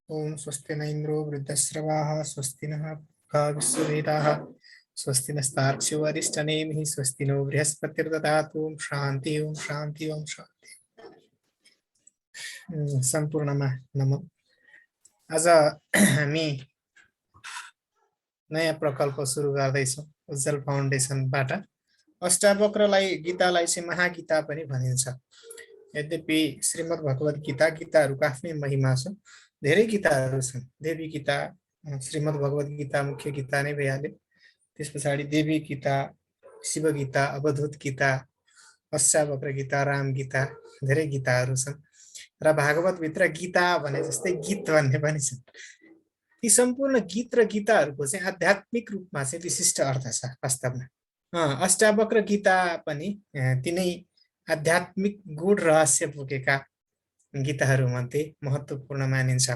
ओम स्वस्ति न इंद्रो वृद्धश्रवाः स्वस्ति नः पूषा विश्ववेदाः स्वस्ति नस्तार्क्ष्यो अरिष्टनेमिः स्वस्ति नो बृहस्पतिर्दधातु ओम शान्ति ओम शान्ति ओम शान्ति। सम्पूर्णमा नमः। आज हामी नयाँ प्रकल्प सुरु गर्दैछौँ उज्जवल फाउन्डेसनबाट। अष्टावक्रलाई गीतालाई चाहिँ महागीता पनि भनिन्छ। यद्यपि श्रीमद् भगवत गीता गीताहरूको आफ्नै महिमा छ। धेरै गीताहरू छन्। देवी गीता, श्रीमद् भगवत गीता मुख्य गीता नै भइहाल्यो। त्यस पछाडि देवी गीता, शिव गीता, अवधूत गीता, अष्टावक्र गीता, राम गीता, धेरै गीताहरू छन्। र भागवत भित्र गीता भने जस्तै गीत भन्ने पनि छन्। ती सम्पूर्ण गीत र गीताहरूको चाहिँ आध्यात्मिक रूपमा चाहिँ विशिष्ट अर्थ छ वास्तवमा। अष्टावक्र गीता पनि तिनै आध्यात्मिक गूढ रहस्य बोकेका गीताहरू मध्ये महत्त्वपूर्ण मानिन्छ।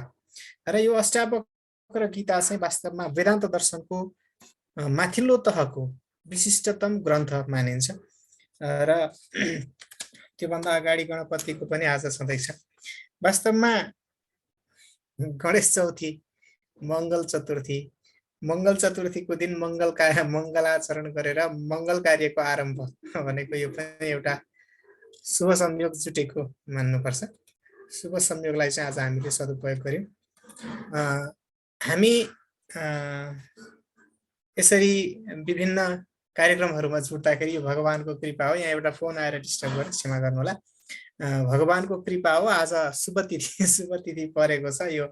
र यो अष्टावक्र गीता चाहिँ वास्तवमा वेदान्त दर्शनको माथिल्लो तहको विशिष्टतम ग्रन्थ मानिन्छ। र त्योभन्दा अगाडि गणपतिको पनि आज छँदैछ। वास्तवमा गणेश चौथी, मङ्गल चतुर्थीको दिन मङ्गलाचरण गरेर मङ्गल कार्यको आरम्भ भनेको यो पनि एउटा शुभ संयोग जुटेको मान्नुपर्छ। शुभ संयोगलाई चाहिँ आज हामीले सदुपयोग गर्यौँ। हामी यसरी विभिन्न कार्यक्रमहरूमा जुट्दाखेरि यो भगवानको कृपा हो। यहाँ एउटा फोन आएर डिस्टर्ब गरेँ, क्षमा गर्नुहोला। भगवानको कृपा हो। आज शुभ तिथि परेको छ। यो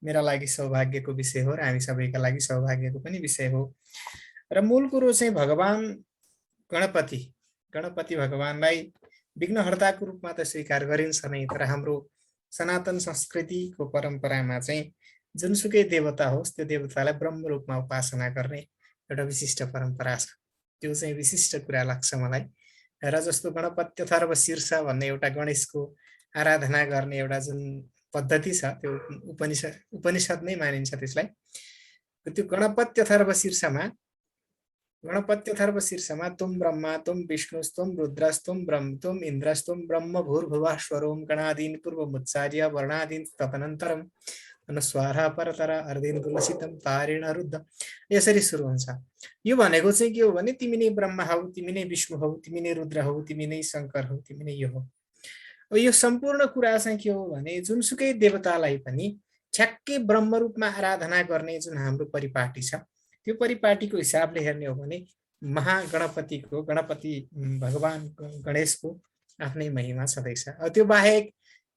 मेरा लागि सौभाग्यको विषय हो र हामी सबैका लागि सौभाग्यको पनि विषय हो। र मूल कुरो चाहिँ भगवान गणपति भगवानलाई विघ्नहर्ताको रूपमा त स्वीकार गरिन्छ नै, तर हाम्रो सनातन संस्कृतिको परम्परामा चाहिँ जुनसुकै देवता होस् त्यो देवतालाई ब्रह्म रूपमा उपासना गर्ने एउटा विशिष्ट परम्परा छ। त्यो चाहिँ विशिष्ट कुरा लाग्छ मलाई। र जस्तो गणपत्यथर्व शीर्ष भन्ने एउटा गणेशको आराधना गर्ने एउटा जुन पद्धति छ, त्यो उपनिषद नै मानिन्छ त्यसलाई। त्यो गणपत्यथर्व शीर्षमा तुम ब्रह्मा तुम विष्णुस्तुम रुद्रस्तुम तुम इन्द्रस्तुम ब्रह्म भूर्भुवः स्वरोम गणादीन पूर्वमुच्चार्य वर्णादीन तदनन्तरम अनुस्वारः परतर अर्धेन तुलसितम तारेण रुद्ध, यसरी सुरु हुन्छ। यो भनेको चाहिँ के हो भने तिमी नै ब्रह्मा हौ, तिमी नै विष्णु हौ, तिमी नै रुद्र हौ, तिमी नै शङ्कर हौ, तिमी नै यो हौ। यो सम्पूर्ण कुरा चाहिँ के हो भने जुनसुकै देवतालाई पनि ठ्याक्कै ब्रह्म रूपमा आराधना गर्ने जुन हाम्रो परिपाटी छ, त्यो परिपाटीको हिसाबले हेर्ने हो भने गणपति भगवान गणेशको आफ्नै महिमा छँदैछ। त्यो बाहेक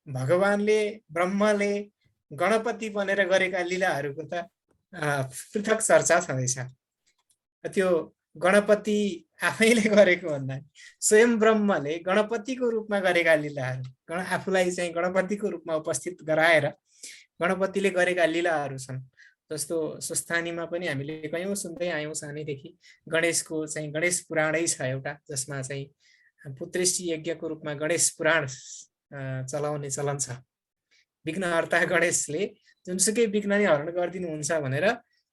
भगवानले ब्रह्मले गणपति बनेर गरेका लीलाहरूको त पृथक चर्चा छँदैछ। त्यो गणपति आफैले गरेको भन्दा स्वयं ब्रह्मले गणपतिको रूपमा गरेका लीलाहरू, आफूलाई चाहिँ गणपतिको रूपमा उपस्थित गराएर गणपतिले गरेका लीलाहरू छन्। जस्तो स्वस्थानीमा पनि हामीले कयौं सुन्दै आयौं सानैदेखि। गणेशको चाहिँ गणेश पुराणै छ एउटा, जसमा चाहिँ पुत्रेष्टि यज्ञको रूपमा गणेश पुराण चलाउने चलन छ। विघ्नहर्ता गणेशले जुनसुकै विघ्न नै हरण गरिदिनुहुन्छ भनेर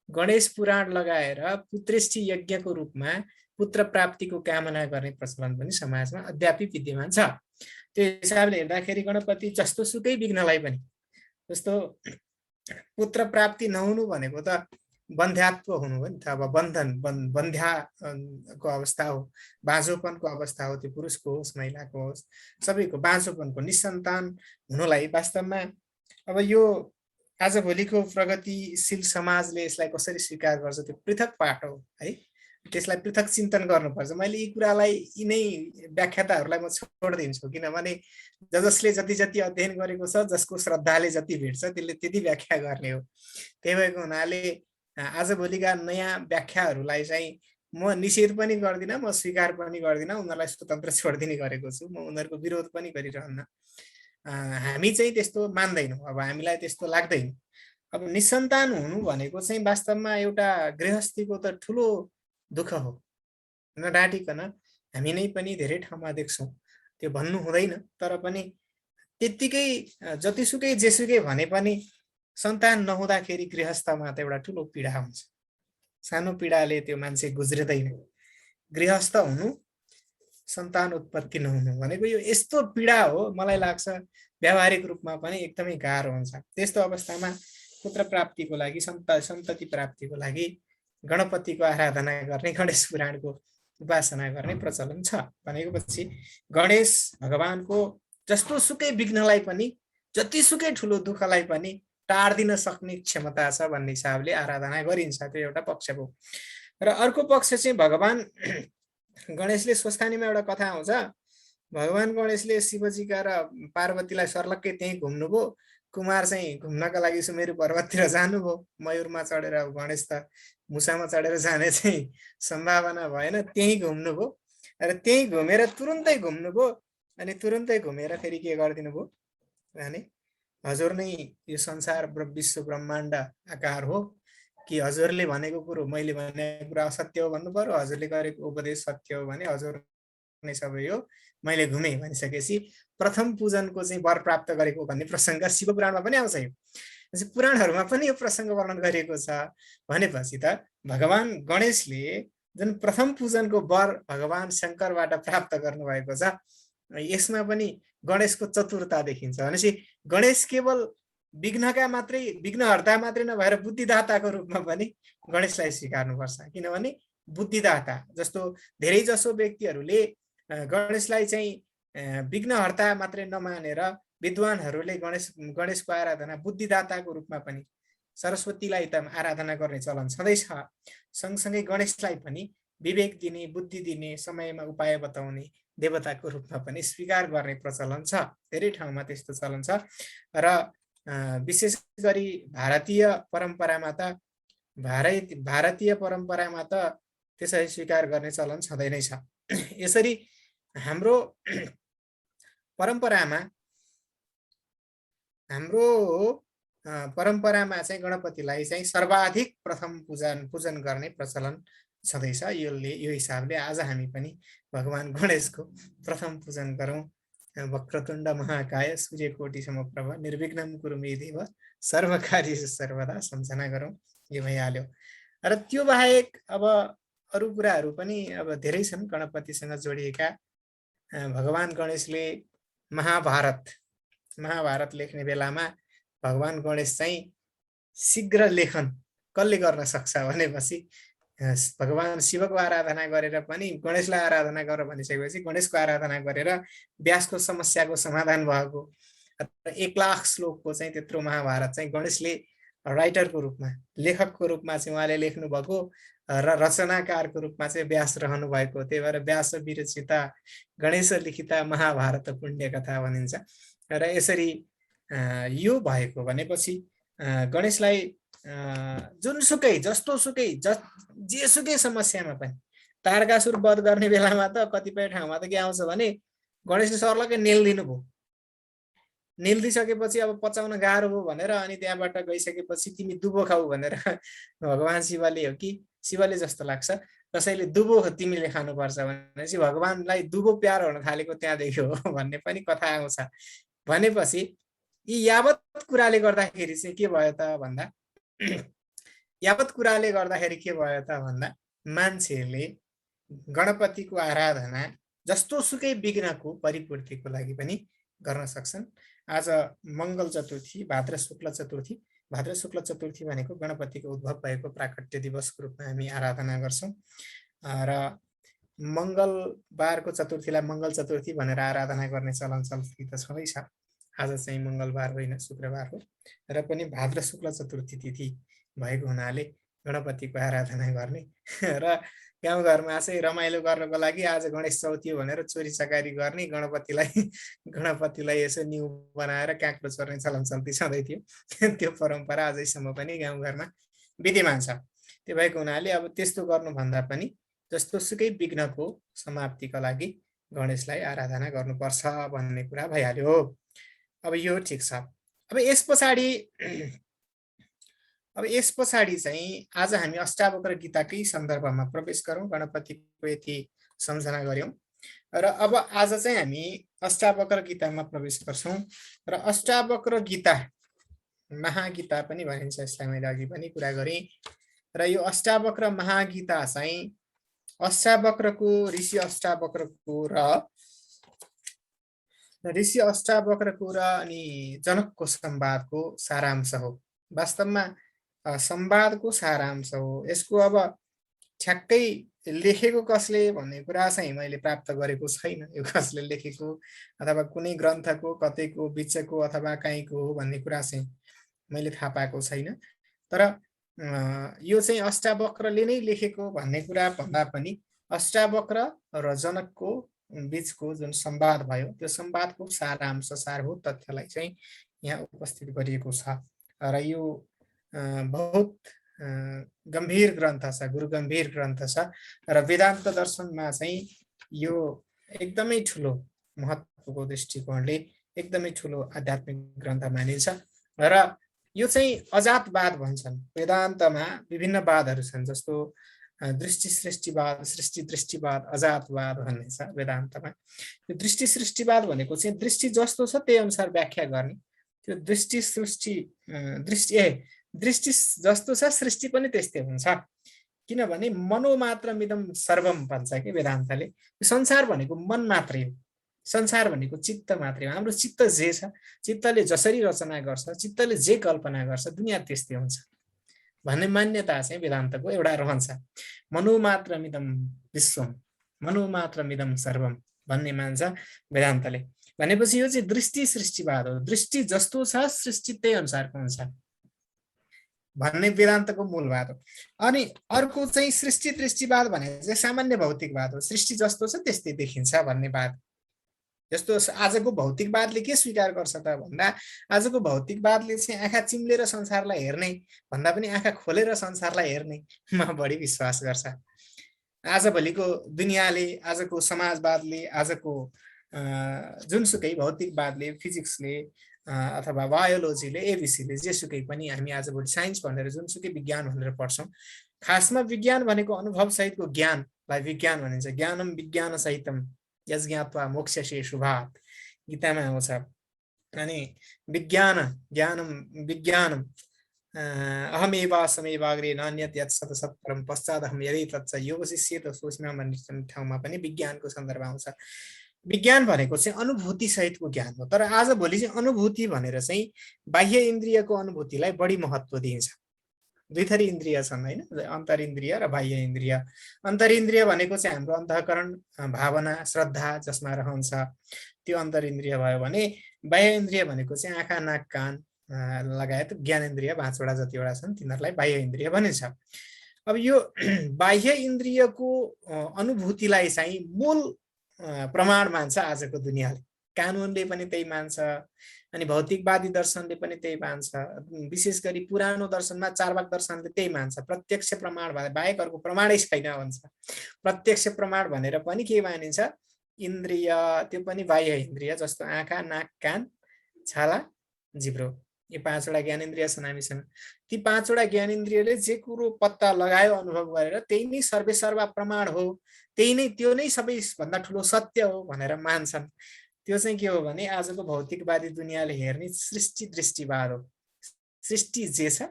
गणेश पुराण लगाएर पुत्रेष्टि यज्ञको रूपमा पुत्र प्राप्तिको कामना गर्ने प्रचलन पनि समाजमा अद्यापि विद्यमान छ। त्यो हिसाबले हेर्दाखेरि गणपति जस्तो सुकै विघ्नलाई पनि, जस्तो पुत्र प्राप्ति नहुनु भनेको त बन्ध्यात्व हुनु हो नि त। अब बन्ध्याको अवस्था हो, बाँझोपनको अवस्था हो, त्यो पुरुषको होस् महिलाको होस्, सबैको बाँझोपनको निसन्तान हुनुलाई वास्तवमा अब यो आजभोलिको प्रगतिशील समाजले यसलाई कसरी स्वीकार गर्छ त्यो पृथक पाठ हो है। त्यसलाई पृथक चिन्तन गर्नुपर्छ। मैले यी कुरालाई यिनै व्याख्याताहरूलाई म छोडिदिन्छु, किनभने जसले जति अध्ययन गरेको छ, जसको श्रद्धाले जति भेट्छ त्यसले त्यति व्याख्या गर्ने हो। त्यही भएको हुनाले आजभोलिका नयाँ व्याख्याहरूलाई चाहिँ म निषेध पनि गर्दिनँ, म स्वीकार पनि गर्दिनँ, उनीहरूलाई स्वतन्त्र छोडिदिने गरेको छु। म उनीहरूको विरोध पनि गरिरहन्न। हामी चाहिँ त्यस्तो मान्दैनौँ। अब हामीलाई त्यस्तो लाग्दैन। अब निसन्तान हुनु भनेको चाहिँ वास्तवमा एउटा गृहस्थीको त ठुलो दुःख हो। नडाटिकन हामी नै पनि धेरै ठाउँमा देख्छौँ, त्यो भन्नु हुँदैन, तर पनि त्यत्तिकै जतिसुकै जेसुकै भने पनि सन्तान नहुँदाखेरि गृहस्थमा त एउटा ठुलो पीडा हुन्छ। सानो पीडाले त्यो मान्छे गुज्रिँदैन। गृहस्थ हुनु, सन्तान उत्पत्ति नहुनु भनेको यो यस्तो पीडा हो, मलाई लाग्छ व्यावहारिक रूपमा पनि एकदमै गाह्रो हुन्छ। त्यस्तो अवस्थामा पुत्र प्राप्तिको लागि सन्तति प्राप्तिको लागि गणपतिको आराधना गर्ने, गणेश पुराणको उपासना गर्ने प्रचलन छ। भनेपछि गणेश भगवानको जस्तो सुकै विघ्नलाई पनि, जतिसुकै ठुलो दुःखलाई पनि टार्दिन सक्ने क्षमता छ भन्ने हिसाबले आराधना गरिन्छ। त्यो एउटा पक्ष भयो। र अर्को पक्ष चाहिँ भगवान गणेशले स्वस्थानीमा एउटा कथा आउँछ। भगवान गणेशले शिवजीका र पार्वतीलाई सर्लक्कै त्यहीँ घुम्नुभयो। कुमार चाहिँ घुम्नका लागि सुमेरु पर्वततिर जानुभयो। मयूरमा चढेर गणेश त मुसामा चढेर जाने चाहिँ सम्भावना भएन, त्यहीँ घुम्नुभयो। र त्यहीँ घुमेर तुरुन्तै घुम्नुभयो। अनि तुरुन्तै घुमेर फेरि के गरिदिनु भयो भने, हजुर नै यो संसार विश्व ब्रह्माण्ड आकार हो कि हजुरले भनेको कुरो, मैले भनेको कुरा असत्य हो भन्नु पर्यो, हजुरले गरेको उपदेश सत्य हो भने हजुर नै सबै हो, मैले घुमेँ भनिसकेपछि प्रथम पूजनको चाहिँ वर प्राप्त गरेको भन्ने प्रसङ्ग शिवपुराणमा पनि आउँछ। यो पुराणहरूमा पनि यो प्रसङ्ग वर्णन गरिएको छ। भनेपछि त भगवान गणेशले जुन प्रथम पूजनको वर भगवान शङ्करबाट प्राप्त गर्नुभएको छ, यसमा पनि गणेशको चतुरता देखिन्छ। भनेपछि गणेश केवल विघ्नका मात्रै, विघ्नहर्ता मात्रै नभएर बुद्धिदाताको रूपमा पनि गणेशलाई स्वीकार्नुपर्छ। किनभने बुद्धिदाता जस्तो धेरै जसो व्यक्तिहरूले गणेशलाई चाहिँ विघ्नहर्ता मात्रै नमानेर विद्वानहरूले गणेशको आराधना बुद्धिदाताको रूपमा पनि, सरस्वतीलाई त आराधना गर्ने चलन छँदैछ, सँगसँगै गणेशलाई पनि विवेक दिने, बुद्धि दिने, समयमा उपाय बताउने देवताको रूपमा पनि स्वीकार गर्ने प्रचलन छ। धेरै ठाउँमा त्यस्तो चलन छ। र विशेष गरी भारतीय परम्परामा त त्यसरी स्वीकार गर्ने चलन छँदै नै छ। यसरी हाम्रो परम्परामा चाहिँ गणपतिलाई चाहिँ सर्वाधिक प्रथम पूजन गर्ने प्रचलन छँदैछ। यो हिसाबले आज हामी पनि भगवान गणेशको प्रथम पूजन गरौँ। वक्रतुण्ड महाकाय सूर्यकोटि समप्रभ निर्विघ्नं कुरु मे देव सर्वकार्येषु सर्वदा सम्झना गरौँ। यो भइहाल्यो। र त्यो बाहेक अब अरू कुराहरू पनि अब धेरै छन् गणपतिसँग जोडिएका। भगवान गणेशले महाभारत लेख्ने बेलामा भगवान गणेश चाहिँ शीघ्र लेखन कसले गर्न सक्छ भनेपछि भगवान शिवको आराधना गरेर पनि गणेशलाई आराधना गर भनिसकेपछि गणेशको आराधना गरेर व्यासको समस्याको समाधान भएको। 1,00,000 श्लोकको चाहिँ त्यत्रो महाभारत चाहिँ गणेशले राइटरको रूपमा, लेखकको रूपमा चाहिँ उहाँले लेख्नु भएको र रचनाकारको रूपमा चाहिँ व्यास रहनु भएको। त्यही भएर व्यास विरचिता गणेश लिखिता महाभारत पुण्य कथा भनिन्छ। र यसरी यो भएको भनेपछि गणेशलाई जुनसुकै, जस्तोसुकै, जेसुकै समस्यामा पनि, तारकासुर वध गर्ने बेलामा त कतिपय ठाउँमा त के आउँछ भने गणेशले सर्लकै नेल्दिनु भयो। नेल्दिसकेपछि अब पचाउन गाह्रो भयो भनेर अनि त्यहाँबाट गइसकेपछि तिमी दुबो खाऊ भनेर भगवान शिवले, हो कि शिवले जस्तो लाग्छ, कसैले दुबो तिमीले खानुपर्छ भनेपछि भगवानलाई दुबो प्यारो हुन थालेको त्यहाँदेखि हो भन्ने पनि कथा आउँछ। भनेपछि यी यावत कुराले गर्दाखेरि चाहिँ के भयो त भन्दा मान्छेले गणपतिको आराधना जस्तो सुकै विघ्नको परिपूर्तिको लागि पनि गर्न सक्छन्। आज मङ्गल चतुर्थी, भाद्र शुक्ल चतुर्थी भनेको गणपतिको उद्भव भएको प्राकट्य दिवसको रूपमा हामी आराधना गर्छौँ। र मङ्गलबारको चतुर्थीलाई मङ्गल चतुर्थी भनेर आराधना गर्ने चलन चल्ती त छँदैछ। आज चाहिँ मङ्गलबार होइन, शुक्रबार हो। र पनि भाद्र शुक्ल चतुर्थी तिथि भएको हुनाले गणपतिको आराधना गर्ने र गाउँघरमा चाहिँ रमाइलो गर्नको लागि आज गणेश चौथी हो भनेर चोरी चकारी गर्ने, गणपतिलाई यसो न्यु बनाएर काँक्रो चोर्ने चलन चल्ती छँदै थियो। त्यो परम्परा अझैसम्म पनि गाउँघरमा विद्यमान छ। त्यो भएको हुनाले अब त्यस्तो गर्नुभन्दा पनि जस्तो सुकै विघ्नको समाप्तिका लागि गणेशलाई आराधना गर्नुपर्छ भन्ने कुरा भइहाल्यो। अब यो ठिक छ। अब यस पछाडि चाहिँ आज हामी अष्टावक्र गीताकै सन्दर्भमा प्रवेश गरौँ। गणपतिको यति सम्झना गऱ्यौँ र अब आज चाहिँ हामी अष्टावक्र गीतामा प्रवेश गर्छौँ। र अष्टावक्र गीता, महागीता पनि भनिन्छ यसलाई, मैले अघि पनि कुरा गरेँ। र यो अष्टावक्र महागीता चाहिँ ऋषि अष्टावक्रको र अनि जनकको संवादको सारांश हो। वास्तवमा संवादको सारांश हो। यसको अब ठ्याक्कै लेखेको कसले भन्ने कुरा चाहिँ मैले प्राप्त गरेको छैन। यो कसले लेखेको अथवा कुनै ग्रन्थको कतैको बिचको अथवा काहीँको हो भन्ने कुरा चाहिँ मैले थाहा पाएको छैन। तर यो चाहिँ अष्टावक्रले नै लेखेको भन्ने कुरा भन्दा पनि अष्टावक्र र जनकको बीचको जुन संवाद भयो त्यो संवादको सारांश सारभूत तथ्यलाई चाहिँ यहाँ उपस्थित गरिएको छ र यो बहुत गम्भीर ग्रन्थ छ, गुरु गम्भीर ग्रन्थ छ र वेदान्त दर्शनमा चाहिँ यो एकदमै ठुलो महत्त्वको दृष्टिकोणले एकदमै ठुलो आध्यात्मिक ग्रन्थ मानिन्छ र यो चाहिँ अजातवाद भन्छन्। वेदान्तमा विभिन्न वादहरू छन्, जस्तो दृष्टि सृष्टिवाद, सृष्टि दृष्टिवाद, अजातवाद भन्ने छ वेदान्तमा। यो दृष्टि सृष्टिवाद भनेको चाहिँ दृष्टि जस्तो छ त्यही अनुसार व्याख्या गर्ने। त्यो दृष्टि सृष्टि दृष्टि जस्तो छ सृष्टि पनि त्यस्तै हुन्छ, किनभने मनोमात्रमिदं सर्वम भन्छ कि वेदान्तले। संसार भनेको मन मात्रै हो, संसार भनेको चित्त मात्रै हो। हाम्रो चित्त जे छ, चित्तले जसरी रचना गर्छ, चित्तले जे कल्पना गर्छ, दुनियाँ त्यस्तै हुन्छ भन्ने मान्यता चाहिँ वेदान्तको एउटा रहन्छ। मनोमात्रमिदं विश्वम, मनोमात्रमिदं सर्वम भन्ने मान्छ वेदान्तले। भनेपछि यो चाहिँ दृष्टि सृष्टिवाद हो। दृष्टि जस्तो छ सृष्टि त्यही अनुसारको हुन्छ भन्ने वेदान्तको मूलवाद हो। अनि अर्को चाहिँ सृष्टि दृष्टिवाद भने चाहिँ सामान्य भौतिकवाद हो। सृष्टि जस्तो छ त्यस्तै देखिन्छ भन्ने वाद। जस्तो आजको भौतिकवादले के स्वीकार गर्छ त भन्दा आजको भौतिकवादले चाहिँ आँखा चिम्लेर संसारलाई हेर्ने भन्दा पनि आँखा खोलेर संसारलाई हेर्नेमा बढी विश्वास गर्छ। आजभोलिको दुनियाँले, आजको समाजवादले, आजको जुनसुकै भौतिकवादले, फिजिक्सले अथवा बायोलोजीले, एबिसीले, जेसुकै पनि हामी आजभोलि साइन्स भनेर जुनसुकै विज्ञान भनेर पढ्छौँ, खासमा विज्ञान भनेको अनुभव सहितको ज्ञानलाई विज्ञान भनिन्छ। ज्ञानम विज्ञान सहितम यज्ञात्वा मोक्षसे शुभात् गीतामा आउँछ। अनि विज्ञान ज्ञानम विज्ञानम अहमेवासमेवाग्रे नान्यत् यत् सत सत्परम पश्चादहम यदि तच्च योगशिष्येत सोच्न भन्ने ठाउँमा पनि विज्ञानको सन्दर्भ आउँछ। विज्ञान भनेको चाहिँ अनुभूति सहितको ज्ञान हो। तर आजभोलि चाहिँ अनुभूति भनेर चाहिँ बाह्य इन्द्रियको अनुभूतिलाई बढी महत्त्व दिइन्छ। दुई थरी इन्द्रिय छन् हैन, अन्तरिन्द्रिय र बाह्य इन्द्रिय। अन्तरिन्द्रिय भनेको चाहिँ हाम्रो अन्तःकरण, भावना, श्रद्धा जसमा रहन्छ त्यो अन्तरिन्द्रिय भयो भने बाह्य इन्द्रिय भनेको चाहिँ आँखा, नाक, कान लगायत ज्ञानेन्द्रिय 5 वटा जतिवटा छन् तिनीहरूलाई बाह्य इन्द्रिय भनिन्छ। अब यो बाह्य इन्द्रियको अनुभूतिलाई चाहिँ मूल प्रमाण मान्छ आजको दुनियाँले। कानुनले पनि त्यही मान्छ, अनि भौतिकवादी दर्शनले पनि त्यही मान्छ। विशेष गरी पुरानो दर्शनमा चार्वाक दर्शनले त्यही मान्छ। प्रत्यक्ष प्रमाण बाहेक अर्को प्रमाणै छैन भन्छ। प्रत्यक्ष प्रमाण भनेर पनि के मानिन्छ? इन्द्रिय, त्यो पनि बाह्य इन्द्रिय, जस्तो आँखा, नाक, कान, छाला, जिब्रो, यो 5 वटा ज्ञानेन्द्रिय छन् हामीसँग। ती 5 वटा ज्ञानेन्द्रियले जे कुरो पत्ता लगायो, अनुभव गरेर त्यही नै सर्वेसर्वा प्रमाण हो, त्यही नै, त्यो नै सबैभन्दा ठुलो सत्य हो भनेर मान्छन्। त्यो चाहिँ के हो भने आजको भौतिकवादी दुनियाँले हेर्ने सृष्टि दृष्टिवाद हो। सृष्टि जे छ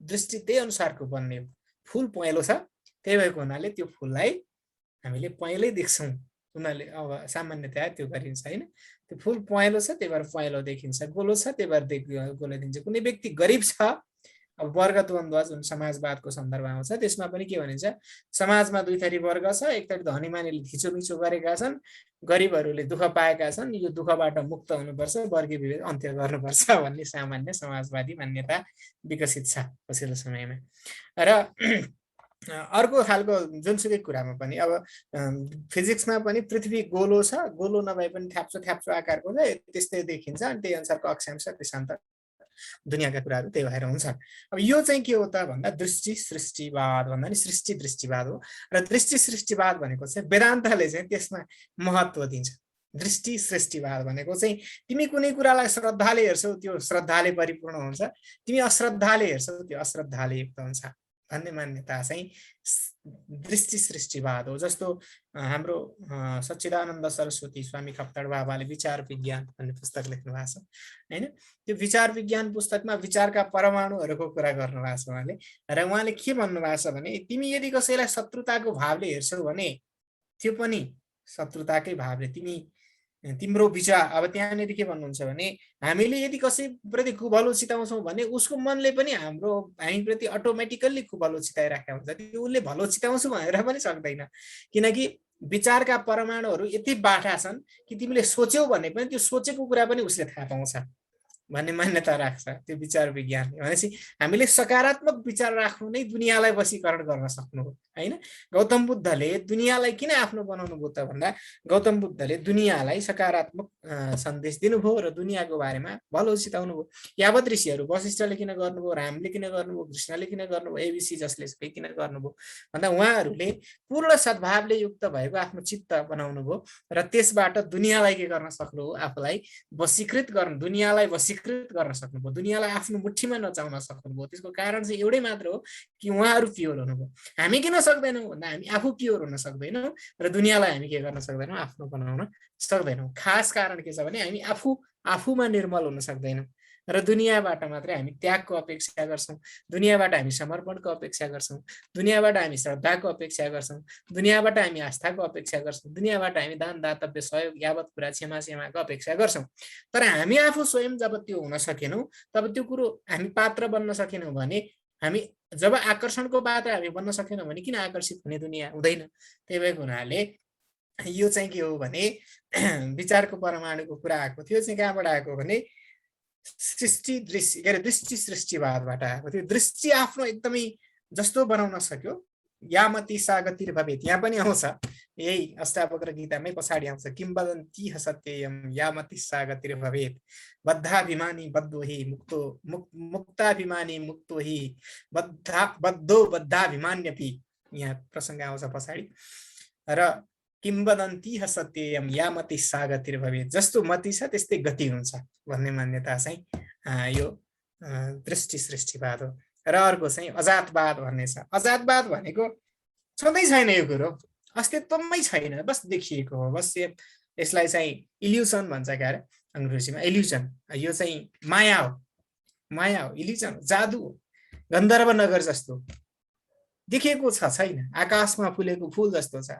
दृष्टि त्यही अनुसारको बन्ने हो। फुल पहेँलो छ, त्यही भएको हुनाले त्यो फुललाई हामीले पहेँलै देख्छौँ। उनीहरूले अब सामान्यतया त्यो गरिन्छ हैन। त्यो फुल पहेँलो छ त्यही भएर पहेँलो देखिन्छ, गोलो छ त्यही भएर गोलो देखिन्छ। कुनै व्यक्ति गरिब छ, अब वर्ग द्वन्द्व जुन समाजवादको सन्दर्भमा आउँछ त्यसमा पनि के भनिन्छ, समाजमा दुई थरी वर्ग छ। एक थरी धनी मानिसले थिचोमिचो गरेका छन्, गरिबहरूले दुःख पाएका छन्, यो दुःखबाट मुक्त हुनुपर्छ, वर्गीय विभेद अन्त्य गर्नुपर्छ भन्ने सामान्य समाजवादी मान्यता विकसित छ पछिल्लो समयमा। र अर्को खालको जुनसुकै कुरामा पनि, अब फिजिक्समा पनि पृथ्वी गोलो छ, गोलो नभए पनि थ्याप्चो थ्याप्चो आकारको छ, त्यस्तै देखिन्छ। अनि त्यही अनुसारको अक्षांश देशान्तर दुनियाँका कुराहरू त्यही भएर हुन्छ। अब यो चाहिँ के हो त भन्दा दृष्टि सृष्टिवाद भन्दा नि सृष्टि दृष्टिवाद हो। र दृष्टि सृष्टिवाद भनेको चाहिँ वेदान्तले चाहिँ त्यसमा महत्त्व दिन्छ। दृष्टि सृष्टिवाद भनेको चाहिँ तिमी कुनै कुरालाई श्रद्धाले हेर्छौ त्यो श्रद्धाले परिपूर्ण हुन्छ, तिमी अश्रद्धाले हेर्छौ त्यो अश्रद्धाले युक्त हुन्छ भन्ने मान्यता चाहिँ दृष्टि सृष्टिवाद हो। जस्तो हाम्रो सच्चिदानन्द सरस्वती स्वामी खप्तड बाबाले विचार विज्ञान भन्ने पुस्तक लेख्नु भएको छ हैन। त्यो विचार विज्ञान पुस्तकमा विचारका परमाणुहरूको कुरा गर्नु भएको छ उहाँले। र उहाँले के भन्नु भएको छ भने तिमी यदि कसैलाई शत्रुताको भावले हेर्छौ भने त्यो पनि शत्रुताकै भावले, तिमी तिम्रो विचार अब त्यहाँनिर के भन्नुहुन्छ भने हामीले यदि कसैप्रति कुभलो चिताउँछौँ भने उसको मनले पनि हामीप्रति अटोमेटिकल्ली कुभलो चिताइराखेको हुन्छ। त्यो उसले भलो चिताउँछु भनेर पनि सक्दैन, किनकि विचारका परमाणुहरू यति बाठा छन् कि तिमीले सोच्यौ भने पनि त्यो सोचेको कुरा पनि उसले थाहा पाउँछ भन्ने मान्यता राख्छ त्यो विचार विज्ञानले। भनेपछि हामीले सकारात्मक विचार राख्नु नै दुनियाँलाई वशीकरण गर्न सक्नु हो हैन। गौतम बुद्धले दुनियाँलाई किन आफ्नो बनाउनु भयो त भन्दा गौतम बुद्धले दुनियाँलाई सकारात्मक सन्देश दिनुभयो र दुनियाँको बारेमा भलो चिताउनु भयो। यावत ऋषिहरू वशिष्ठले किन गर्नुभयो, रामले किन गर्नुभयो, कृष्णले किन गर्नुभयो, एबिसी जसले किन गर्नुभयो भन्दा उहाँहरूले पूर्ण सद्भावले युक्त भएको आफ्नो चित्त बनाउनु भयो र त्यसबाट दुनियाँलाई के गर्न सक्नु हो, आफूलाई वशीकृत गर्न, दुनियाँलाई वशीकृत गर्न सक्नुभयो, दुनियाँलाई आफ्नो मुठीमा नचाउन सक्नुभयो। त्यसको कारण चाहिँ एउटै मात्र हो कि उहाँहरू प्योर हुनुभयो। हामी किन सक्दैनौँ भन्दा हामी आफू प्योर हुन सक्दैनौँ र दुनियाँलाई हामी के गर्न सक्दैनौँ, आफ्नो बनाउन सक्दैनौँ। खास कारण के छ भने हामी आफूमा निर्मल हुन सक्दैनौँ र दुनियाँबाट मात्रै हामी त्यागको अपेक्षा गर्छौँ, दुनियाँबाट हामी समर्पणको अपेक्षा गर्छौँ, दुनियाँबाट हामी श्रद्धाको अपेक्षा गर्छौँ, दुनियाँबाट हामी आस्थाको अपेक्षा गर्छौँ, दुनियाँबाट हामी दान दातव्य सहयोग यावत कुरा क्षमाको अपेक्षा गर्छौँ। तर हामी आफू स्वयं जब त्यो हुन सकेनौँ तब त्यो कुरो हामी पात्र बन्न सकेनौँ भने, हामी जब आकर्षणको पात्र हामी बन्न सकेनौँ भने किन आकर्षित हुने दुनियाँ हुँदैन। त्यही भएको हुनाले यो चाहिँ के हो भने विचारको परमाणुको कुरा आएको थियो चाहिँ कहाँबाट आएको भने सृष्टि दृष्टि के अरे दृष्टि सृष्टिवादबाट आएको थियो। दृष्टि आफ्नो एकदमै जस्तो बनाउन सक्यो, यामति सागतिर भवेत्, यहाँ पनि आउँछ यही अष्टावक्र गीतामै पछाडि आउँछ किंवदन्ती सत्ययम यामति सागतिर भवेत् बद्धाभिमानी बद्धो हि मुक्तो मुक्ताभिमानी मुक्तो हि बद्धो बद्धाभिमान्यपि, यहाँ प्रसङ्ग आउँछ पछाडि। र किंवदन्ती सत्ययम यामति सागतिर भवेत्, जस्तो मति छ त्यस्तै गति हुन्छ भन्ने मान्यता चाहिँ यो दृष्टि सृष्टिवाद हो। र अर्को चाहिँ अजातवाद भन्ने छ। अजातवाद भनेको छँदै छैन, यो कुरो अस्तित्वमै छैन, बस देखिएको हो, बस यसलाई चाहिँ इल्युसन भन्छ क्या अरे अङ्ग्रेजीमा, इल्युसन। यो चाहिँ माया हो, इल्युसन हो, जादु हो, गन्धर्व नगर जस्तो देखिएको छैन, आकाशमा फुलेको फुल जस्तो छ।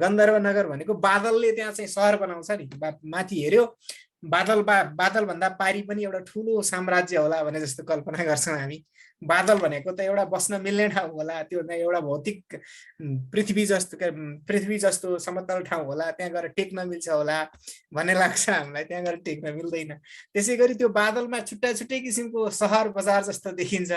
गन्धर्व नगर भनेको बादलले त्यहाँ चाहिँ सहर बनाउँछ नि, माथि हेऱ्यो बादल भन्दा पारी पनि एउटा ठुलो साम्राज्य होला भने जस्तो कल्पना गर्छौँ हामी। बादल भनेको त एउटा बस्न मिल्ने ठाउँ होला, त्यो एउटा भौतिक पृथ्वी जस्तो समतल ठाउँ होला, त्यहाँ गएर टेक्न मिल्छ होला भन्ने लाग्छ हामीलाई, त्यहाँ गएर टेक्न मिल्दैन। त्यसै गरी त्यो बादलमा छुट्टा छुट्टै किसिमको सहर बजार जस्तो देखिन्छ,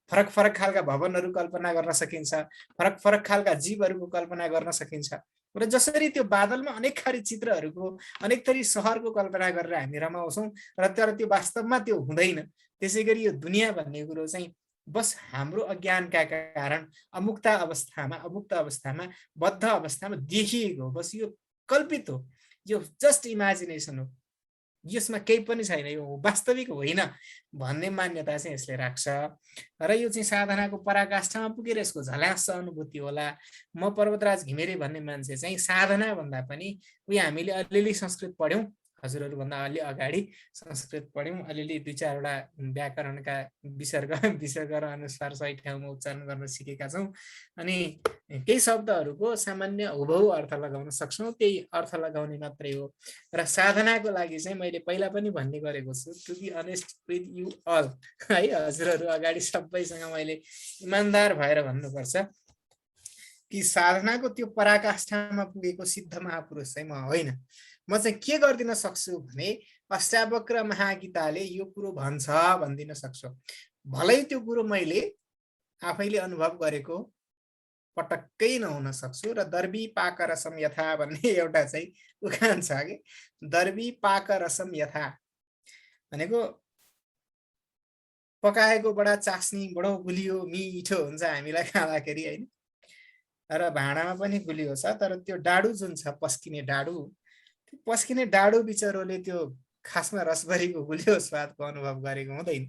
फरक फरक खालका भवनहरू कल्पना गर्न सकिन्छ, फरक फरक खालका जीवहरूको कल्पना गर्न सकिन्छ। र जसरी त्यो बादलमा अनेक थरी चित्रहरूको, अनेक थरी सहरको कल्पना गरेर हामी रमाउँछौँ र तर त्यो वास्तवमा त्यो हुँदैन। त्यसै गरी यो दुनियाँ भन्ने कुरो चाहिँ बस हाम्रो अज्ञानका कारण अमुक्त अवस्थामा बद्ध अवस्थामा देखिएको, बस यो कल्पित हो, यो जस्ट इमेजिनेसन हो, यसमा केही पनि छैन, यो वास्तविक होइन भन्ने मान्यता चाहिँ यसले राख्छ। र यो चाहिँ साधनाको पराकाष्ठामा पुगेर यसको झल्यास अनुभूति होला। म पर्वतराज घिमिरे भन्ने मान्छे चाहिँ साधना भन्दा पनि हामीले अलिअलि संस्कृत पढ्यौँ, हजुरहरूभन्दा अलि अगाडि संस्कृत पढ्यौँ, अलिअलि दुई चारवटा व्याकरणका विसर्ग र अनुस्वार सही ठाउँमा उच्चारण गर्न सिकेका छौँ, अनि केही शब्दहरूको सामान्य हुबहु अर्थ लगाउन सक्छौँ, त्यही अर्थ लगाउने मात्रै हो। र साधनाको लागि चाहिँ मैले पहिला पनि भन्ने गरेको छु, to be honest with you all है, हजुरहरू अगाडि सबैसँग मैले इमान्दार भएर भन्नुपर्छ कि साधनाको त्यो पराकाष्ठामा पुगेको सिद्ध महापुरुष चाहिँ म होइन। म चाहिँ के गरिदिन सक्छु भने अष्टावक्र महागीताले यो कुरो भन्छ भनिदिन सक्छु। भलै त्यो कुरो मैले आफैले अनुभव गरेको पटक्कै नहुन सक्छु। र दर्बी पाक रसम यथा भन्ने एउटा चाहिँ उखान छ कि, दर्बी पाक रसम यथा भनेको पकाएको बडा चास्नी बडो गुलियो मिठो हुन्छ हामीलाई खाँदाखेरि होइन, र भाँडामा पनि गुलियो छ, तर त्यो डाडु जुन छ पस्किने डाडु बिचरोले त्यो खासमा रसभरीको गुलियो स्वादको अनुभव गरेको हुँदैन।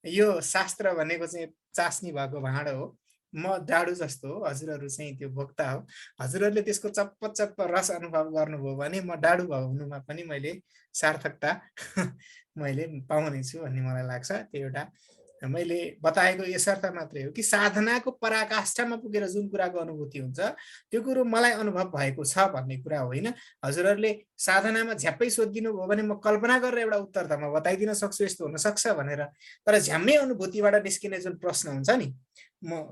यो शास्त्र भनेको चाहिँ चास्नी भएको भाँडो हो, म डाडु जस्तो हो, हजुरहरू चाहिँ त्यो भोक्ता हो, हजुरहरूले त्यसको चप्प चप्प रस अनुभव गर्नुभयो भने म डाडु हुनुमा पनि मैले सार्थकता मैले पाउने छु भन्ने मलाई लाग्छ। त्यो एउटा मैले बताएको यसर्थ मात्रै हो कि साधनाको पराकाष्ठामा पुगेर जुन कुराको अनुभूति हुन्छ त्यो कुरो मलाई अनुभव भएको छ भन्ने कुरा होइन। हजुरहरूले साधनामा झ्याप्पै सोधिदिनु भयो भने म कल्पना गरेर एउटा उत्तर त म बताइदिन सक्छु यस्तो हुनसक्छ भनेर, तर झ्याम्मै अनुभूतिबाट निस्किने जुन प्रश्न हुन्छ नि,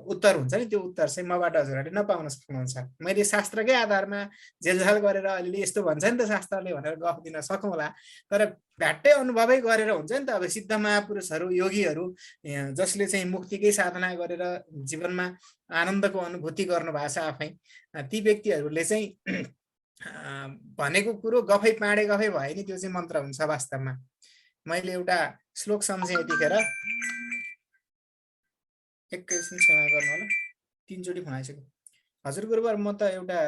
उत्तर हुन्छ नि, त्यो उत्तर चाहिँ मबाट हजुरहरूले नपाउन सक्नुहुन्छ। मैले शास्त्रकै आधारमा झेलझाल गरेर अलिअलि यस्तो भन्छ नि त शास्त्रले भनेर गफ दिन सकौँला, तर भ्याट्टै अनुभवै गरेर हुन्छ नि त। अब सिद्ध महापुरुषहरू, योगीहरू जसले चाहिँ मुक्तिकै साधना गरेर जीवनमा आनन्दको अनुभूति गर्नु भएको छ आफै, ती व्यक्तिहरूले चाहिँ भनेको कुरो गफै पाडे गफै भयो नि, त्यो चाहिँ मन्त्र हुन्छ वास्तवमा। मैले एउटा श्लोक सम्झेँ यतिखेर, एकैछिन क्षमा गर्नु होला, 3 चोटि भनाइसक्यो। हजुर गुरुवर म त एउटा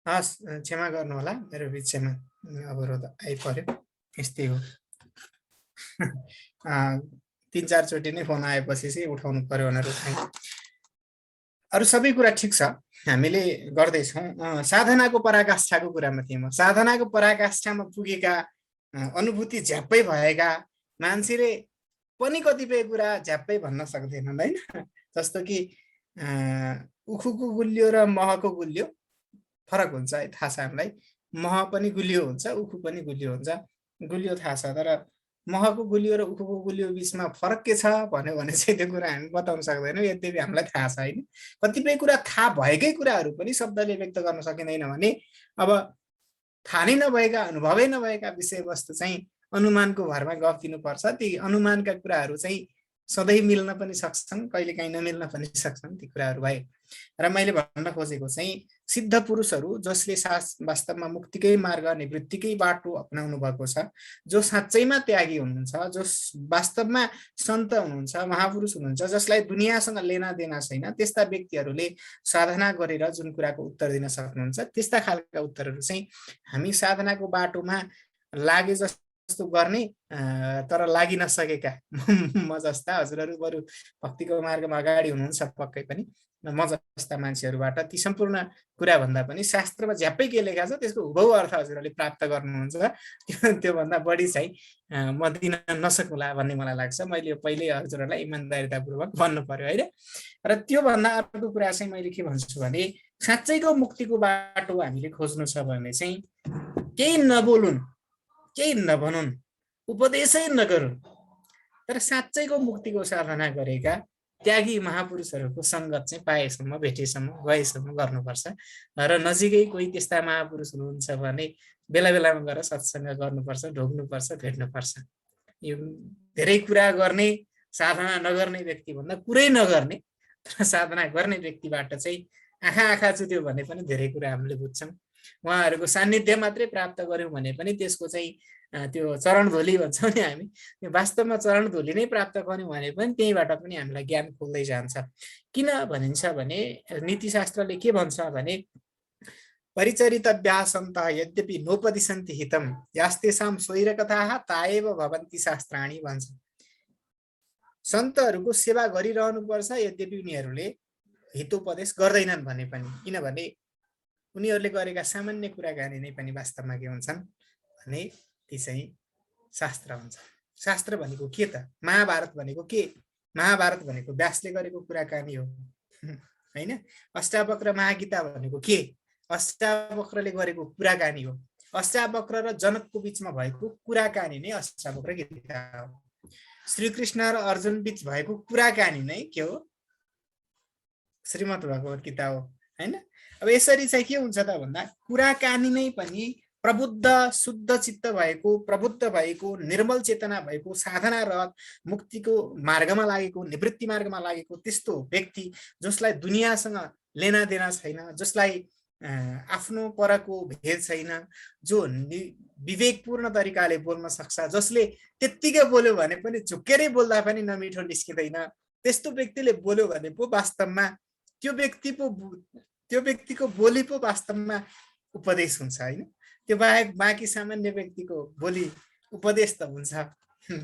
हस् क्षमा गर्नु होला, मेरो बिचमा अवरोध आइपर्यो, यस्तै हो। 3-4 चोटि नै फोन आएपछि चाहिँ उठाउनु पर्यो भनेर चाहिँ। अरू सबै कुरा ठिक छ, हामीले गर्दैछौँ। साधनाको पराकाष्ठाको कुरामा थिएँ म। साधनाको पराकाष्ठामा पुगेका, अनुभूति झ्याप्पै भएका मान्छेले पनि कतिपय कुरा झ्याप्पै भन्न सक्दैनन् होइन। जस्तो कि उखुको गुलियो र महको गुलियो फरक हुन्छ है, थाहा छ हामीलाई। मह पनि गुलियो हुन्छ, उखु पनि गुलियो हुन्छ। गुलियो थाहा छ, तर महको गुलियो र उखुको गुलियो बिचमा फरक के छ भन्यो भने चाहिँ त्यो कुरा हामी बताउन सक्दैनौँ, यद्यपि हामीलाई थाहा छ होइन। कतिपय कुरा थाहा भएकै कुराहरू पनि शब्दले व्यक्त गर्न सकिँदैन भने अब थाहा नै नभएका, अनुभवै नभएका विषयवस्तु चाहिँ अनुमानको भरमा गफ दिनुपर्छ। ती अनुमानका कुराहरू चाहिँ सधैँ मिल्न पनि सक्छन्, कहिलेकाहीँ नमिल्न पनि सक्छन्, ती कुराहरू भए। र मैले भन्न खोजेको चाहिँ सिद्ध पुरुषहरू जसले वास्तवमा मुक्तिकै मार्ग, निवृत्तिकै बाटो अपनाउनु भएको छ, जो साँच्चैमा त्यागी हुनुहुन्छ, जो वास्तवमा सन्त हुनुहुन्छ, महापुरुष हुनुहुन्छ, जसलाई दुनियाँसँग लेना देना छैन, त्यस्ता व्यक्तिहरूले साधना गरेर जुन कुराको उत्तर दिन सक्नुहुन्छ, त्यस्ता खालका उत्तरहरू चाहिँ हामी साधनाको बाटोमा लागे जस्तो गर्ने तर लागि नसकेका म जस्ता, हजुरहरू बरु भक्तिको मार्गमा अगाडि हुनुहुन्छ पक्कै पनि, म जस्ता मान्छेहरूबाट ती सम्पूर्ण कुरा भन्दा पनि शास्त्रमा झ्याप्पै के लेखा छ त्यसको हुबहु अर्थ हजुरहरूले प्राप्त गर्नुहुन्छ, त्योभन्दा बढी चाहिँ म दिन नसकुला भन्ने मलाई लाग्छ। मैले पहिल्यै हजुरहरूलाई इमान्दारितापूर्वक भन्नु पर्यो होइन। र त्योभन्दा अर्को कुरा चाहिँ मैले के भन्छु भने साँच्चैको मुक्तिको बाटो हामीले खोज्नु छ भने चाहिँ केही नबोलुन्, केही नभनुन्, उपदेशै नगरुन्, तर साँच्चैको मुक्तिको साधना गरेका त्यागी महापुरुषहरूको सङ्गत चाहिँ पाएसम्म, भेटेसम्म, गएसम्म गर्नुपर्छ। र नजिकै कोही त्यस्ता महापुरुष हुनुहुन्छ भने बेला बेलामा गएर सत्सङ्ग गर्नुपर्छ, ढोग्नुपर्छ, भेट्नुपर्छ। यो धेरै कुरा गर्ने, साधना नगर्ने व्यक्तिभन्दा कुरै नगर्ने तर साधना गर्ने व्यक्तिबाट चाहिँ आँखा आँखा जुत्यो भने पनि धेरै कुरा हामीले बुझ्छौँ। उहाँहरूको सान्निध्य मात्रै प्राप्त गऱ्यौँ भने पनि त्यसको चाहिँ त्यो चरण धुली भन्छौँ नि हामी, त्यो वास्तवमा चरण धुली नै प्राप्त गर्यौँ भने पनि त्यहीँबाट पनि हामीलाई ज्ञान खुल्दै जान्छ। किन भनिन्छ भने नीतिशास्त्रले के भन्छ भने परिचरितव्याः सन्तः यद्यपि नोपदिशन्ति हितं यास्तेषां स्वैरकथाः ताएव भवन्ति शास्त्राणि भन्छ। सन्तहरूको सेवा गरिरहनुपर्छ यद्यपि उनीहरूले हितोपदेश गर्दैनन् भने पनि, किनभने उनीहरूले गरेका सामान्य कुराकानी नै पनि वास्तवमा के हुन्छन् भने ती चाहिँ शास्त्र हुन्छ। शास्त्र भनेको के त? महाभारत भनेको के? महाभारत भनेको व्यासले गरेको कुराकानी हो होइन। अष्टावक्र महागीता भनेको के? अष्टावक्रले गरेको कुराकानी हो। अष्टावक्र र जनकको बिचमा भएको कुराकानी नै अष्टावक्र गीता हो। श्रीकृष्ण र अर्जुन बिच भएको कुराकानी नै के हो? श्रीमद् भगवत गीता हो होइन। अब यसरी चाहिँ के हुन्छ त भन्दा कुराकानी नै पनि प्रबुद्ध, शुद्ध चित्त भएको, प्रबुद्ध भएको, निर्मल चेतना भएको, साधनारत, मुक्तिको मार्गमा लागेको, निवृत्ति मार्गमा लागेको त्यस्तो व्यक्ति जसलाई दुनियाँसँग लेना देना छैन, जसलाई आफ्नो परको भेद छैन, जो विवेकपूर्ण तरिकाले बोल्न सक्छ, जसले त्यत्तिकै बोल्यो भने पनि झुक्केरै बोल्दा पनि नमिठो निस्किँदैन, त्यस्तो व्यक्तिले बोल्यो भने पो वास्तवमा त्यो व्यक्तिको बोली पो वास्तवमा उपदेश हुन्छ हैन। त्यो बाहेक बाँकी सामान्य व्यक्तिको बोली उपदेश त हुन्छ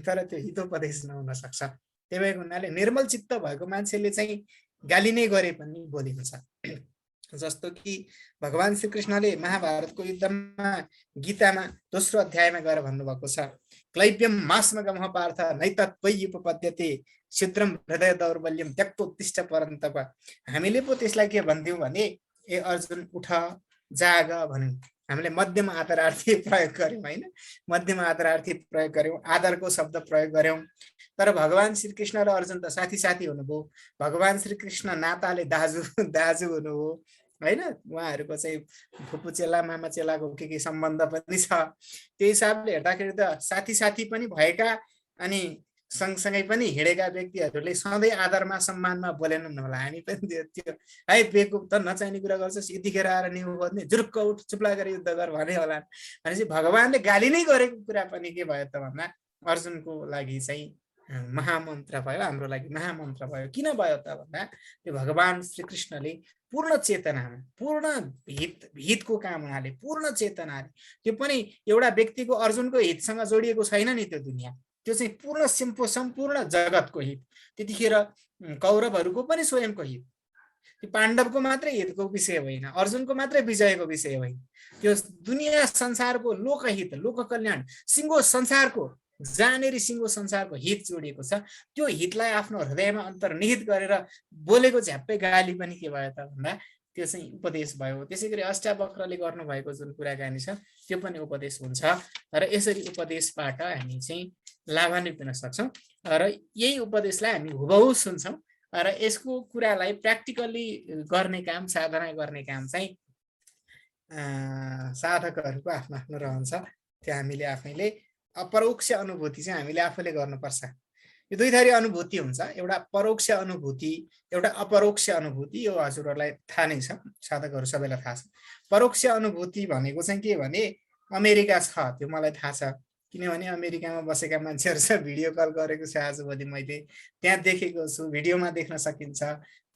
तर त्यो हितोपदेश नहुन सक्छ। त्यही भएको हुनाले निर्मल चित्त भएको मान्छेले चाहिँ गाली नै गरे पनि बोली हुन्छ। जस्तो कि भगवान श्रीकृष्णले महाभारतको युद्धमा गीतामा दोस्रो अध्यायमा गएर भन्नुभएको छ, क्लैब्यम मास्मगमः पार्थ नैतत्त्वयि उपपद्यते क्षुद्रम हृदय दौर्बल्यम त्यक्तोत्तिष्ठ परन्तप। हामीले पो त्यसलाई के भन्थ्यौँ भने, ए अर्जुन उठ जाग भन्यौँ। हामीले मध्यम आदरार्थी प्रयोग गर्यौँ हैन, मध्यम आदरार्थी प्रयोग गर्यौँ, आदरको शब्द प्रयोग गर्यौँ। तर भगवान श्रीकृष्ण र अर्जुन त साथी साथी हुनुभयो। भगवान श्रीकृष्ण नाताले दाजु दाजु हुनुभयो हैन, उहाँहरूको चाहिँ फुपू चेला मामा चेलाको के सम्बन्ध पनि छ। त्यो हिसाबले हेर्दाखेरि त साथी साथी पनि भएका अनि सँगसँगै पनि हिँडेका व्यक्तिहरूले सधैँ आदरमा सम्मानमा बोलेनन् होला। हामी पनि त्यो है बेकुब त नचाहिने कुरा गर्छस्, यतिखेर आएर निहु बज्ने, जुरुक्क उठ चुप्ला गरेर युद्ध गर भने होला। भनेपछि भगवानले गाली नै गरेको कुरा पनि के भयो त भन्दा अर्जुनको लागि चाहिँ महामन्त्र भयो, हाम्रो लागि महामन्त्र भयो। किन भयो त भन्दा त्यो भगवान श्रीकृष्णले पूर्ण चेतनामा, पूर्ण हितको कामनाले, पूर्ण चेतनाले, त्यो पनि एउटा व्यक्तिको अर्जुनको हितसँग जोडिएको छैन नि त्यो दुनियाँ, त्यो चाहिँ पूर्ण सम्पूर्ण जगतको हित। त्यतिखेर कौरवहरूको पनि स्वयंको हित, त्यो पाण्डवको मात्रै हितको विषय होइन, अर्जुनको मात्रै विजयको विषय होइन, त्यो दुनिया संसारको लोकहित, लोक कल्याण, सिङ्गो संसारको जहाँनेरि सिङ्गो संसारको हित जोडिएको छ, त्यो हितलाई आफ्नो हृदयमा अन्तर्निहित गरेर बोलेको झ्याप्पै गाली पनि के भयो त भन्दा त्यो चाहिँ उपदेश भयो। त्यसै गरी अष्टावक्रले गर्नुभएको जुन कुराकानी छ त्यो पनि उपदेश हुन्छ। र यसरी उपदेशबाट हामी चाहिँ लाभान्वित हुन सक्छौँ र यही उपदेशलाई हामी हुबहु सुन्छौँ र यसको कुरालाई प्र्याक्टिकल्ली गर्ने काम, साधना गर्ने काम चाहिँ साधकहरूको आफ्नो आफ्नो रहन्छ। त्यो हामीले आफैले अपरोक्ष अनुभूति चाहिँ हामीले आफूले गर्नुपर्छ। यो दुई थरी अनुभूति हुन्छ, एउटा परोक्ष अनुभूति, एउटा अपरोक्ष अनुभूति। यो हजुरहरूलाई थाहा नै छ, साधकहरू सबैलाई थाहा छ। परोक्ष अनुभूति भनेको चाहिँ के भने अमेरिका छ, त्यो मलाई थाहा छ, किनभने अमेरिकामा बसेका मान्छेहरू छ, भिडियो कल गरेको छ आजभोलि मैले, त्यहाँ देखेको छु, भिडियोमा देख्न सकिन्छ,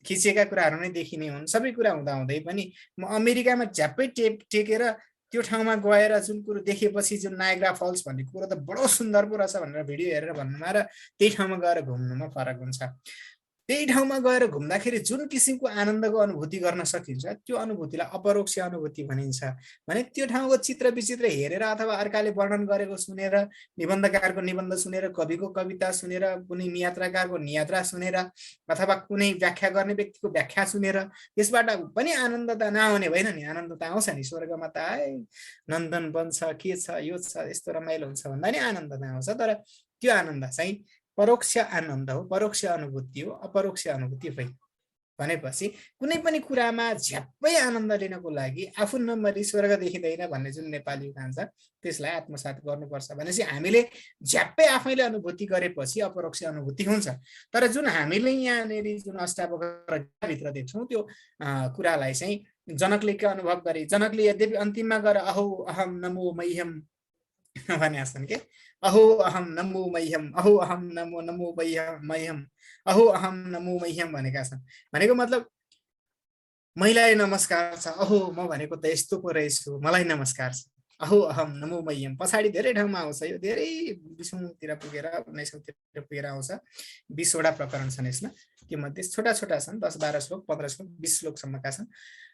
खिचेका कुराहरू नै देखिने हुन्। सबै कुरा हुँदाहुँदै पनि म अमेरिकामा झ्याप्पै टेकेर त्यो ठाउँमा गएर जुन कुरो देखेपछि जुन नायग्रा फल्स भन्ने कुरो त बडो सुन्दर पो रहेछ भनेर भिडियो हेरेर भन्नुमा र त्यही ठाउँमा गएर घुम्नुमा फरक हुन्छ। त्यही ठाउँमा गएर घुम्दाखेरि जुन किसिमको आनन्दको अनुभूति गर्न सकिन्छ त्यो अनुभूतिलाई अपरोक्ष अनुभूति भनिन्छ। भने त्यो ठाउँको चित्र विचित्र हेरेर अथवा अर्काले वर्णन गरेको सुनेर, निबन्धकारको निबन्ध सुनेर, कविको कविता सुनेर, कुनै नियात्राकारको नियात्रा सुनेर अथवा कुनै व्याख्या गर्ने व्यक्तिको व्याख्या सुनेर त्यसबाट पनि आनन्द त नआउने होइन नि, आनन्द त आउँछ नि। स्वर्गमा त आए नन्दन बन्छ, के छ यो छ, यस्तो रमाइलो हुन्छ भन्दा नि आनन्द त आउँछ। तर त्यो आनन्द चाहिँ परोक्ष आनन्द हो, परोक्ष अनुभूति हो, अपरोक्ष अनुभूति होइन। भनेपछि कुनै पनि कुरामा झ्याप्पै आनन्द लिनको लागि आफू नम्बरी स्वर्ग देखिँदैन भन्ने जुन नेपाली उखान छ त्यसलाई आत्मसात गर्नुपर्छ। भनेपछि हामीले झ्याप्पै आफैले अनुभूति गरेपछि अपरोक्ष अनुभूति हुन्छ। तर जुन हामीले यहाँनिर जुन अष्टावक्रभित्र देख्छौँ त्यो कुरालाई चाहिँ जनकले के अनुभव गरे, जनकले यद्यपि अन्तिममा गएर अहो अहम नमो मह्यम भने छन् के, अहो अहम नमो मह्यम, अहो अहम नमो नमो मह्यम, अहो अहम नमो मह्यम भनेका छन्। भनेको मतलब मैलाई नमस्कार छ, अहो म भनेको त यस्तो पो रहेछु, मलाई नमस्कार छ, अहो अहम नमो मह्यम। पछाडि धेरै ठाउँमा आउँछ, यो धेरै 20औँतिर पुगेर 19औँतिर पुगेर आउँछ। 20वटा प्रकरण छन् यसमा, त्यो मध्ये छोटा छोटा छन्, 10-12 श्लोक, 15 श्लोक, 20 श्लोकसम्मका छन्।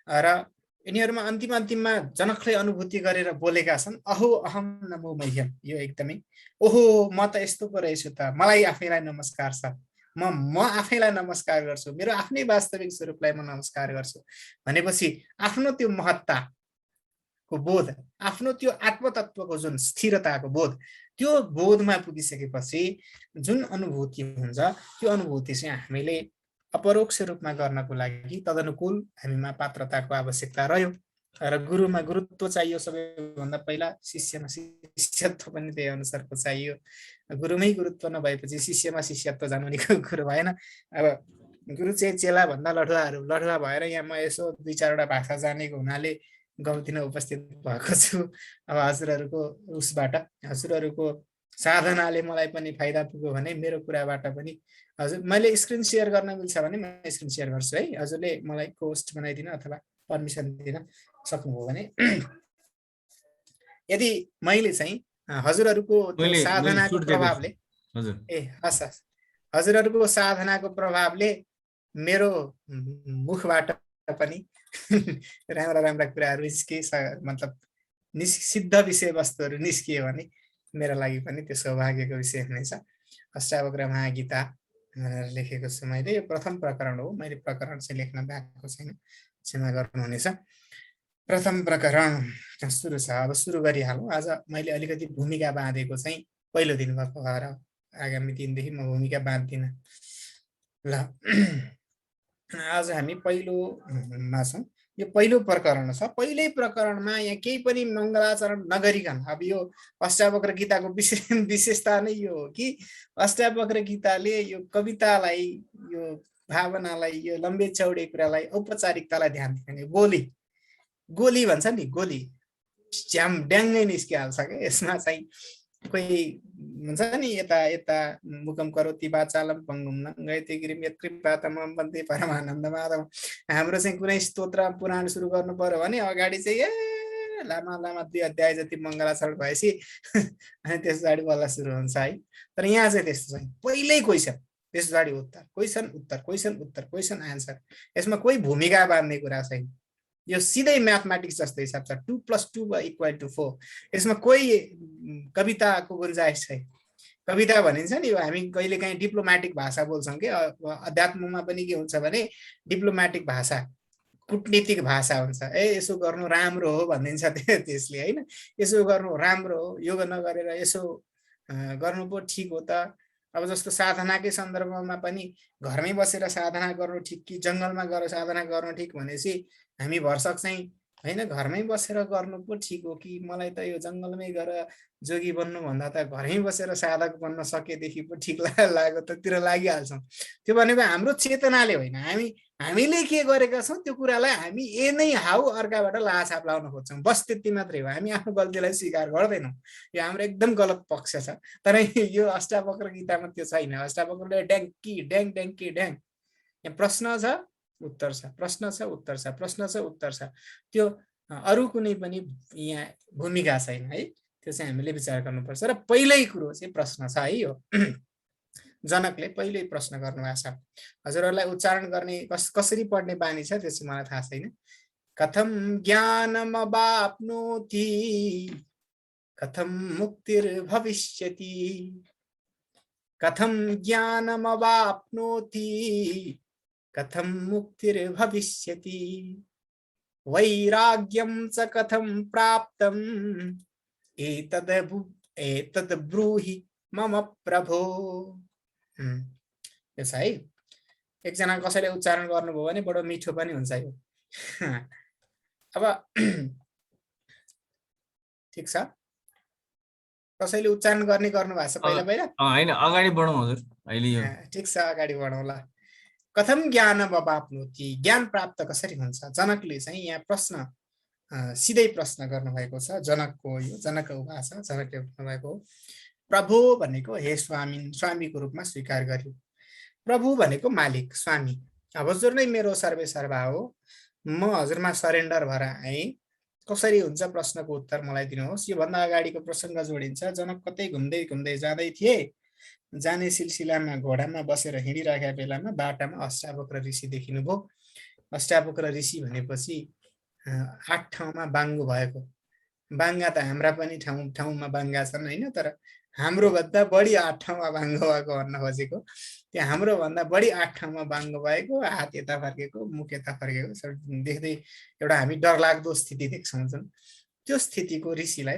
र यिनीहरूमा अन्तिममा जनकले अनुभूति गरेर बोलेका छन् अहो अहम नमो मह्यम। यो एकदमै ओहो म त यस्तो पो रहेछु त, मलाई आफैलाई नमस्कार छ, म आफैलाई नमस्कार गर्छु, मेरो आफ्नै वास्तविक स्वरूपलाई म नमस्कार गर्छु भनेपछि आफ्नो त्यो महत्ताको बोध, आफ्नो त्यो आत्मतत्वको जुन स्थिरताको बोध, त्यो बोधमा पुगिसकेपछि जुन अनुभूति हुन्छ त्यो अनुभूति चाहिँ हामीले अपरोक्ष रूपमा गर्नको लागि तदनुकूल हामीमा पात्रताको आवश्यकता रह्यो। र गुरुमा गुरुत्व चाहियो, सबैभन्दा पहिला शिष्यमा शिष्यत्व पनि त्यही अनुसारको चाहियो। गुरुमै गुरुत्व नभएपछि शिष्यमा शिष्यत्व जानु नि कुरो भएन। अब गुरु चाहिँ चेला भन्दा लठुवा भएर यहाँ म यसो 2-4वटा भाषा जानेको हुनाले गौतीमा उपस्थित भएको छु। अब हजुरहरूको उसबाट हजुरहरूको साधनाले मलाई पनि फाइदा पुग्यो भने मेरो कुराबाट पनि हजुर मैले स्क्रिन सेयर गर्न मिल्छ भने म स्क्रिन सेयर गर्छु है। हजुरले मलाई पोस्ट बनाइदिन अथवा पर्मिसन दिन सक्नुभयो भने यदि मैले चाहिँ हजुरहरूको त्यो साधनाको प्रभावले हस् हजुरहरूको साधनाको प्रभावले मेरो मुखबाट पनि राम्रा कुराहरू निस्के मतलब सिद्ध विषयवस्तुहरू निस्कियो भने मेरो लागि पनि त्यो सौभाग्यको विषय हुनेछ। अष्टावक्र महागीता भनेर लेखेको छु मैले। यो प्रथम प्रकरण हो, मैले प्रकरण चाहिँ लेख्न पाएको छैन, क्षमा गर्नुहुनेछ। प्रथम प्रकरण सुरु छ। अब सुरु गरिहालौँ। आज मैले अलिकति भूमिका बाँधेको चाहिँ पहिलो दिन भएको भएर आगामी दिनदेखि म भूमिका बाँध्दिनँ ल। आज हामी पहिलोमा छौँ। यो पहिलो प्रकरण छ। पहिल्यै प्रकरणमा यहाँ केही पनि मङ्गलाचरण नगरिकन, अब यो अष्टावक्र गीताको विशेषता नै यो हो कि अष्टावक्र गीताले यो कवितालाई, यो भावनालाई, यो लम्बे चौडे कुरालाई, औपचारिकतालाई ध्यान दिने गोली भन्छ नि, गोली झ्याम ड्याङ्गै निस्किहाल्छ क्या यसमा चाहिँ। कोही हुन्छ नि यता यता मुखम करोति वाचालम पङ्गुम नङ्गयते गिरिम यत्कृपातमं वन्दे परमानन्द माधव। हाम्रो चाहिँ कुनै स्तोत्र पुराण सुरु गर्नु पर्यो भने अगाडि चाहिँ लामा 2 अध्याय जति मङ्गलाचरण भएपछि अनि त्यस पछाडि बल्ल सुरु हुन्छ है। तर यहाँ चाहिँ त्यस्तो छैन। पहिल्यै क्वेसन, त्यस पछाडि उत्तर, क्वेसन उत्तर, क्वेसन उत्तर, क्वेसन आन्सर। यसमा कोही भूमिका बाँध्ने कुरा छैन। यो सिधै म्याथमेटिक्स जस्तो हिसाब छ, 2 + 2 = 4। यसमा कोही कविताको गुन्जाइस छैन। कविता भनिन्छ नि, हामी कहिलेकाहीँ डिप्लोमेटिक भाषा बोल्छौँ कि अध्यात्ममा पनि के हुन्छ भने डिप्लोमेटिक भाषा, कूटनीतिक भाषा हुन्छ। यसो गर्नु राम्रो हो भनिदिन्छ त्यसले होइन, यसो गर्नु राम्रो हो, यो नगरेर यसो गर्नु पो ठिक हो त। अब जस्तो साधनाकै सन्दर्भमा पनि घरमै बसेर साधना गर्नु ठिक कि जङ्गलमा गएर साधना गर्नु ठिक भनेपछि हामी भरसक चाहिँ होइन घरमै बसेर गर्नु पो ठिक हो कि मलाई त यो जङ्गलमै गएर जोगी बन्नु भन्दा त घरमै बसेर साधक बन्न सकेदेखि पो ठिक लाग्यो ततिर लागिहाल्छौँ। त्यो भनेको हाम्रो चेतनाले होइन, हामीले के गरेका छौँ त्यो कुरालाई हामी नै हाउ अर्काबाट लाछाप लाउन खोज्छौँ, बस त्यति मात्रै हो। हामी आफ्नो गल्तीलाई स्वीकार गर्दैनौँ। यो हाम्रो एकदम गलत पक्ष छ। तर यो अष्टावक्र गीतामा त्यो छैन। अष्टावक्रले ड्याङ्की ड्याङ ड्याङ्की ड्याङ, यहाँ प्रश्न छ उत्तर छ, प्रश्न छ उत्तर छ, प्रश्न छ उत्तर छ। त्यो अरू कुनै पनि यहाँ भूमिका छैन है। त्यो चाहिँ हामीले विचार गर्नुपर्छ। र पहिल्यै कुरो चाहिँ प्रश्न छ है। यो जनकले पहिल्यै प्रश्न गर्नुभएको छ। हजुरहरूलाई उच्चारण गर्ने कसरी पढ्ने बानी छ त्यो चाहिँ मलाई थाहा छैन। कथम ज्ञानमवाप्नोति कथम मुक्तिर्भविष्यति, कथम ज्ञानमवाप्नोति कथम मुक्तिर्भविष्यति, वैराग्यं च कथं प्राप्तम् एतद् ब्रूहि मम प्रभो। यस है। एकजना कसैले उच्चारण गर्नुभयो भने बडो मिठो पनि हुन्छ यो। अब ठिक छ, कसैले उच्चारण गर्ने गर्नुभएको छ पहिला हैन, अगाडि बढौँ हजुर। अहिले यो ठिक छ, अगाडि बढौँ ल। कथम ज्ञानमवाप्नोति, ज्ञान प्राप्त कसरी हुन्छ? जनकले चाहिँ यहाँ प्रश्न सिधै प्रश्न गर्नुभएको छ। जनकको यो जनक उवाच, जनकले भन्नुभएको प्रभु भनेको हे स्वामी, स्वामीको रूपमा स्वीकार गर्यो। प्रभु भनेको मालिक, स्वामी। अब हजुर नै मेरो सर्वे सर्वा हो, म हजुरमा सरेन्डर भएर आएँ। कसरी हुन्छ प्रश्नको उत्तर मलाई दिनुहोस्। योभन्दा अगाडिको प्रसङ्ग जोडिन्छ। जनक कतै घुम्दै घुम्दै जाँदै थिए। जाने सिलसिलामा घोडामा बसेर हिँडिरहेका बेलामा बाटामा अष्टावक्र ऋषि देखिनुभयो। अष्टावक्र ऋषि भनेपछि 8 ठाउँमा बाङ्गो भएको। बाङ्गा त हाम्रा पनि ठाउँमा बाङ्गा छन् होइन, तर हाम्रो भन्दा बढी 8 ठाउँमा बाङ्गो भएको भन्न खोजेको। त्यो हाम्रो भन्दा बढी 8 ठाउँमा बाङ्गो भएको, हात यता फर्केको, मुख यता फर्केको देख्दै एउटा हामी डरलाग्दो स्थिति देख्छौँ जुन, त्यो स्थितिको ऋषिलाई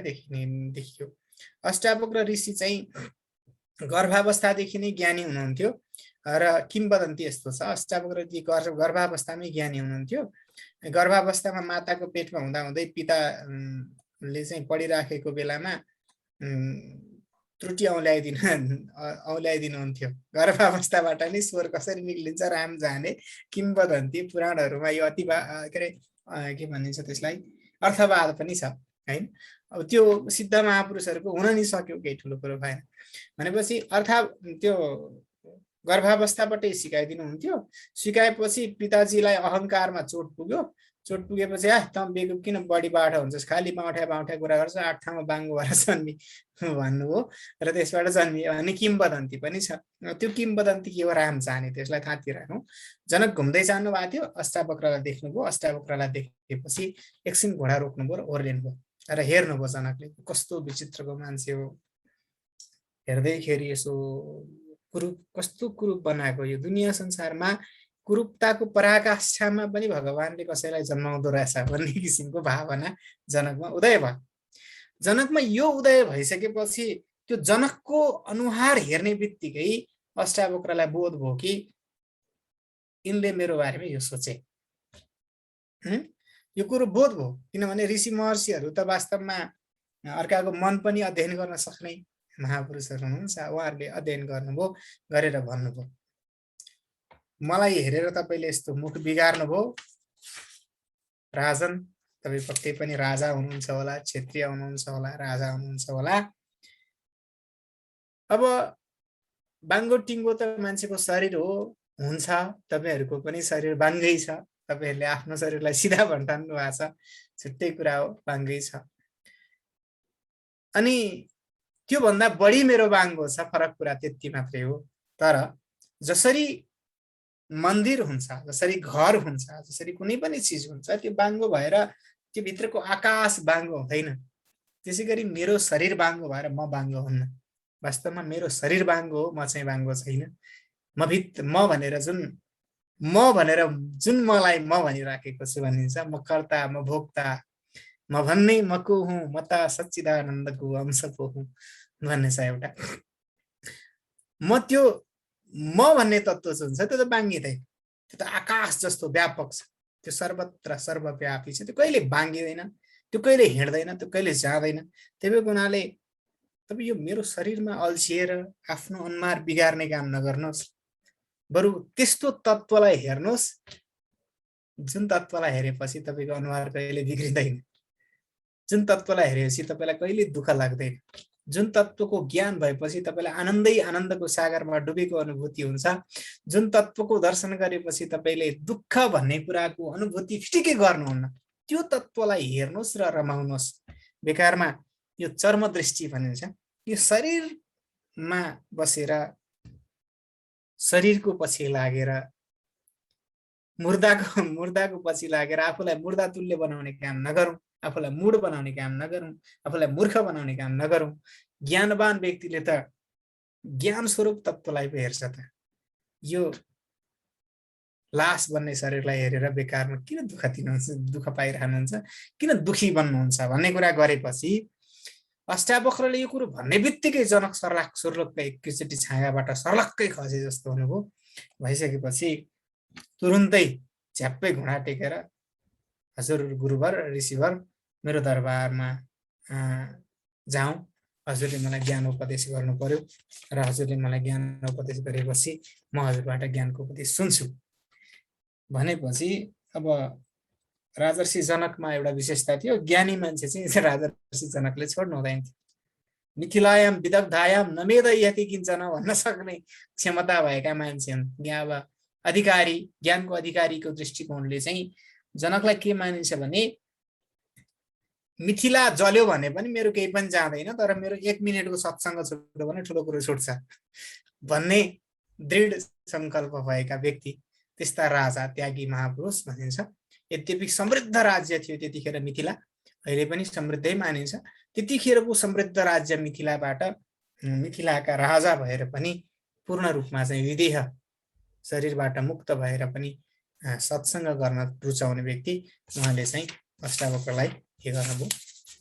देखियो। अष्टावक्र ऋषि चाहिँ गर्भावस्थादेखि नै ज्ञानी हुनुहुन्थ्यो र किम्वदन्ती यस्तो छ, अष्टावक्र गर्भावस्थामै ज्ञानी हुनुहुन्थ्यो। गर्भावस्थामा माताको पेटमा हुँदा हुँदै पिताले चाहिँ पढिराखेको बेलामा त्रुटि औल्याइदिनुहुन्थ्यो। गर्भावस्थाबाट नै स्वर कसरी निक्लिन्छ राम जाने किम्वदन्ती पुराणहरूमा यो अति के अरे के भनिन्छ त्यसलाई अर्थवाद पनि छ हैन। अब त्यो सिद्ध महापुरुषहरूको हुन नि सक्यो, केही ठुलो कुरो भएन भनेपछि अर्थात् त्यो गर्भावस्थाबाटै सिकाइदिनुहुन्थ्यो। सिकाएपछि पिताजीलाई अहङ्कारमा चोट पुग्यो। चोट पुगेपछि त बेगु किन बढी बाठा हुन्छस्, खालि बाठा कुरा गर्छ, 8 ठाउँमा बाङ्गो भएर जन्मी भन्नुभयो र त्यसबाट जन्मियो भन्ने किम्वदन्ती पनि छ। त्यो किम्वदन्ती के हो राम जाने, त्यसलाई थाँती राखौँ। जनक घुम्दै जानु भएको थियो, अष्टावक्रलाई देख्नुभयो। अष्टावक्रलाई देखेपछि एकछिन घोडा रोक्नुभयो र ओर्लिनुभयो र हेर्नुभयो जनकले कस्तो विचित्रको मान्छे हो। हेर्दैखेरि यसो कुरूप, कस्तो कुरूप बनाएको यो दुनियाँ संसारमा कुरूपताको पराकाष्ठामा पनि भगवानले कसैलाई जन्माउँदो रहेछ भन्ने किसिमको भावना जनकमा उदय भयो। जनकमा यो उदय भइसकेपछि त्यो जनकको अनुहार हेर्ने बित्तिकै अष्टावक्रलाई बोध भयो कि यिनले मेरो बारेमा यो सोचे। यो कुरो बोध भयो, किनभने ऋषि महर्षिहरू त वास्तवमा अर्काको मन पनि अध्ययन गर्न सक्ने महापुरुषहरू हुनुहुन्छ। उहाँहरूले अध्ययन गर्नुभयो, गरेर भन्नुभयो मलाई हेरेर तपाईले यस्तो मुख बिगार्नुभयो राजन, तपाईँ पक्कै पनि राजा हुनुहुन्छ होला, क्षत्रिय हुनुहुन्छ होला, राजा हुनुहुन्छ होला। अब बाङ्गो टिङ्गो त मान्छेको शरीर हो, हुन्छ, तपाईहरुको पनि शरीर बाङ्गै छ। तपाईहरुले आफ्नो शरीरलाई सिधा भन्टान्नु भएको छ, छुट्टै कुरा हो, बाङ्गै छ। अनि त्यो भन्दा बढी मेरो बाङ्गो छ, फरक कुरा त्यति मात्रै हो। तर जसरी मन्दिर हुन्छ, जसरी घर हुन्छ, जसरी कुनै पनि चीज हुन्छ, त्यो बाङ्गो भएर त्यो भित्रको आकाश बाङ्गो हुँदैन। त्यसैगरी मेरो शरीर बाङ्गो भएर म बाङ्गो हुन्न। वास्तवमा मेरो शरीर बाङ्गो हो, म चाहिँ बाङ्गो छैन। म भनेर जुन मलाई म भनिराखेको छु भनिन्छ, म कर्ता, म भोक्ता, म भन्ने म को हुँ, म त सच्चिदानन्दको अंश पो हुँ भन्ने छ एउटा। म त्यो म भन्ने तत्त्व जुन छ त्यो त बाङ्गिँदैन, त्यो त आकाश जस्तो व्यापक छ, त्यो सर्वत्र सर्वव्यापी छ, त्यो कहिले बाङ्गिँदैन, त्यो कहिले हिँड्दैन, त्यो कहिले जाँदैन। त्यही भएर उनीहरूले तपाईँ यो मेरो शरीरमा अल्छिएर आफ्नो अनुहार बिगार्ने काम नगर्नुहोस्, बरु त्यस्तो तत्त्वलाई हेर्नुहोस् जुन तत्त्वलाई हेरेपछि तपाईँको अनुहार कहिले बिग्रिँदैन, जुन तत्त्वलाई हेरेपछि तपाईँलाई कहिले दुःख लाग्दैन, जुन तत्त्वको ज्ञान भएपछि तपाईँलाई आनन्दै आनन्दको सागरमा डुबेको अनुभूति हुन्छ, जुन तत्त्वको दर्शन गरेपछि तपाईँले दुःख भन्ने कुराको अनुभूति फिटिकै गर्नुहुन्न, त्यो तत्त्वलाई हेर्नुहोस् र रमाउनुहोस्। बेकारमा यो चर्म दृष्टि भनिन्छ, यो शरीरमा बसेर शरीरको पछि लागेर मुर्दाको पछि लागेर आफूलाई मुर्दा तुल्य बनाउने काम नगरौँ, आफूलाई मूढ बनाउने काम नगरौँ, आफूलाई मूर्ख बनाउने काम नगरौँ। ज्ञानवान व्यक्तिले त ज्ञान स्वरूप तत्त्वलाई पो हेर्छ त। यो लास बन्ने शरीरलाई हेरेर बेकारमा किन दुःख दिनुहुन्छ, दुःख पाइरहनुहुन्छ, किन दुखी बन्नुहुन्छ भन्ने कुरा गरेपछि अष्टावक्रले यो कुरो भन्ने बित्तिकै जनक सुर्लक्कै एकैचोटि छायाबाट सर्लक्कै खसे जस्तो अनुभव भइसकेपछि तुरुन्तै झ्याप्पै घुँडा टेकेर हजुर गुरुवर ऋषिवर मेरो दरबारमा जाउँ, हजुरले मलाई ज्ञान उपदेश गर्नु पर्यो र हजुरले मलाई ज्ञान उपदेश गरेपछि म हजुरबाट ज्ञानको उपदेश सुन्छु भनेपछि अब राजर्षि जनकमा एउटा विशेषता थियो, ज्ञानी मान्छे चाहिँ राजर्षि जनकले छोड्नु हुँदैन थियो। मिथिलायाम विदग्धायाम नमेदयति किञ्चन भन्न सक्ने क्षमता भएका मान्छे हुन्। यहाँ अब अधिकारी, ज्ञानको अधिकारीको दृष्टिकोणले चाहिँ जनकलाई के मानिन्छ भने मिथिला जल्यो भने पनि मेरो केही पनि जाँदैन, तर मेरो 1 मिनेटको सत्सङ्ग छुट्यो भने ठुलो कुरो छुट्छ भन्ने दृढ संकल्प भएका व्यक्ति, त्यस्ता राजा त्यागी महापुरुष भनिन्छ। यद्यपि समृद्ध राज्य थियो त्यतिखेर मिथिला, अहिले पनि समृद्धै मानिन्छ। त्यतिखेरको समृद्ध राज्य मिथिलाबाट मिथिलाका राजा भएर पनि पूर्ण रूपमा चाहिँ विदेह शरीरबाट मुक्त भएर पनि सत्सङ्ग गर्न रुचाउने व्यक्ति, उहाँले चाहिँ अष्टावक्रलाई के गर्नुभयो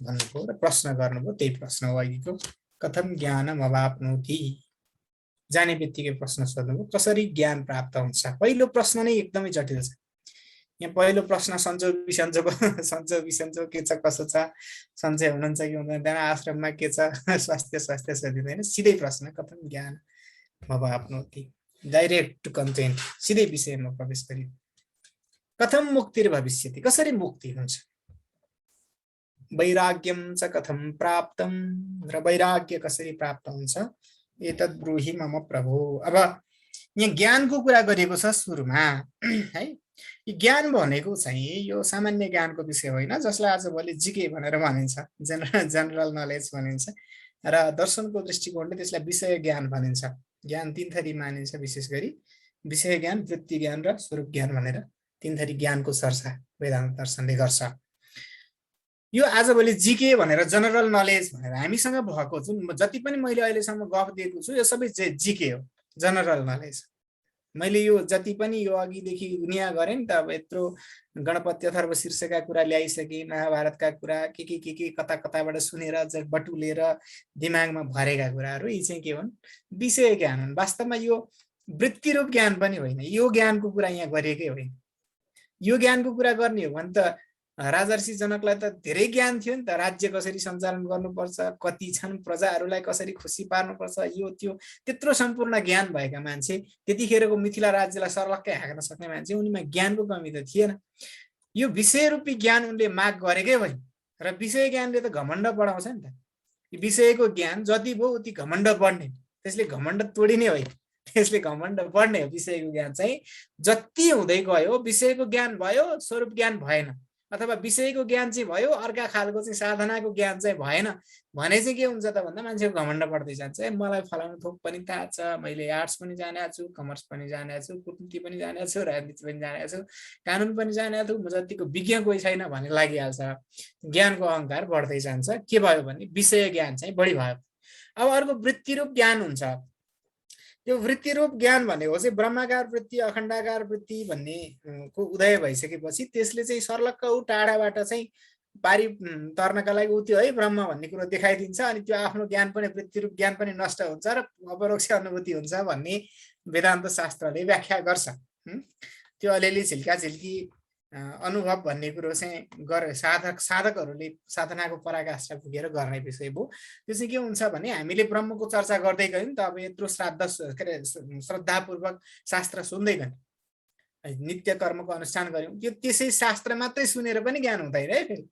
भन्नुभयो र प्रश्न गर्नुभयो। त्यही प्रश्न हो अघिको, कथम ज्ञानम अवाप्नोति, जाने बित्तिकै प्रश्न सोध्नुभयो कसरी ज्ञान प्राप्त हुन्छ। पहिलो प्रश्न नै एकदमै जटिल छ, यहाँ पहिलो प्रश्न सन्चो बिसन्चो के छ कसो छ, सन्चै हुनुहुन्छ कि हुँदैन, त्यहाँ आश्रममा के छ, स्वास्थ्य सोधिँदैन, सिधै प्रश्न कथम ज्ञान भव आप्नोति, डाइरेक्ट टु कन्टेन्ट, सिधै विषयमा प्रवेश गरी कथम मुक्तिर्भविष्यति, कसरी मुक्ति हुन्छ, वैराग्यम च कथम प्राप्तम, र वैराग्य कसरी प्राप्त हुन्छ, एतद् ब्रूहि मम प्रभु। अब यहाँ ज्ञानको कुरा गरिएको छ सुरुमा है। यो ज्ञान भनेको चाहिँ यो सामान्य ज्ञानको विषय होइन, जसलाई आजभोलि जिके भनेर भनिन्छ, जनरल नलेज भनिन्छ, र दर्शनको दृष्टिकोणले त्यसलाई विषय ज्ञान भनिन्छ। ज्ञान तीन थरी मानिन्छ, विशेष गरी विषय ज्ञान, वृत्ति ज्ञान र स्वरूप ज्ञान भनेर तीन थरी ज्ञानको चर्चा वेदान्त दर्शनले गर्छ। यो आजभोलि जिके भनेर जनरल नलेज भनेर हामीसँग भएको जुन जति पनि मैले अहिलेसम्म गफ दिएको छु यो सबै जिके हो, जनरल नलेज। मैले यो जति पनि यो अघिदेखि दुनियाँ गरेँ नि त, अब यत्रो गणपति अथर्व शीर्षका कुरा ल्याइसकेँ, महाभारतका कुरा के कता कताबाट सुनेर बटुलेर दिमागमा भरेका कुराहरू, यी चाहिँ के हुन्, विषय ज्ञान हुन्। वास्तवमा यो वृत्तिरूप ज्ञान पनि होइन, यो ज्ञानको कुरा यहाँ गरिएकै होइन। यो ज्ञानको कुरा गर्ने हो भने त राजर्षि जनकलाई त धेरै ज्ञान थियो नि त, राज्य कसरी सञ्चालन गर्नुपर्छ, कति छन्, प्रजाहरूलाई कसरी खुसी पार्नुपर्छ, यो त्यो, त्यत्रो सम्पूर्ण ज्ञान भएका मान्छे, त्यतिखेरको मिथिला राज्यलाई सर्लक्कै हाँक्न सक्ने मान्छे, उनीमा ज्ञानको कमी त थिएन। यो विषयरूपी ज्ञान उनले माग गरेकै होइन, र विषय ज्ञानले त घमण्ड बढाउँछ नि त। विषयको ज्ञान जति भयो उति घमण्ड बढ्ने, त्यसले घमण्ड तोडिने होइन, त्यसले घमण्ड बढ्ने हो। विषयको ज्ञान चाहिँ जति हुँदै गयो, विषयको ज्ञान भयो स्वरूप ज्ञान भएन, अथवा विषयको ज्ञान चाहिँ भयो अर्का खालको चाहिँ साधनाको ज्ञान चाहिँ भएन भने चाहिँ के हुन्छ त भन्दा मान्छेको घमण्ड बढ्दै जान्छ। मलाई फलानु थोक पनि थाहा छ, मैले आर्ट्स पनि जानेको छु, कमर्स पनि जानेको छु, कुटनीति पनि जानेको छु, राजनीति पनि जानेको छु, कानुन पनि जानेको छु, म जतिको विज्ञ कोही छैन भन्ने लागिहाल्छ। ज्ञानको अहङ्कार बढ्दै जान्छ। के भयो भने विषय ज्ञान चाहिँ बढी भयो। अब अर्को वृत्तिरूप ज्ञान हुन्छ। त्यो वृत्तिरूप ज्ञान भनेको चाहिँ ब्रह्माकार वृत्ति, अखण्डाकार वृत्ति भन्ने को उदय भइसकेपछि त्यसले चाहिँ सर्लक्क ऊ टाढाबाट चाहिँ पारी तर्नका लागि ऊ त्यो है ब्रह्म भन्ने कुरो देखाइदिन्छ, अनि त्यो आफ्नो ज्ञान पनि वृत्तिरूप ज्ञान पनि नष्ट हुन्छ र अपरोक्ष अनुभूति हुन्छ भन्ने वेदान्त शास्त्रले व्याख्या गर्छ। त्यो अलिअलि झिल्का झिल्की अनुभव भन्ने कुरो चाहिँ साधकहरूले साधनाको पराकाष्ठा पुगेर गर्ने विषय भयो। त्यो चाहिँ के हुन्छ भने हामीले ब्रह्मको चर्चा गर्दै गयौँ नि त, अब यत्रो श्रद्धापूर्वक शास्त्र सुन्दै गयौँ, नित्य कर्मको अनुष्ठान गऱ्यौँ, त्यो त्यसै शास्त्र मात्रै सुनेर पनि ज्ञान हुँदैन है। फेरि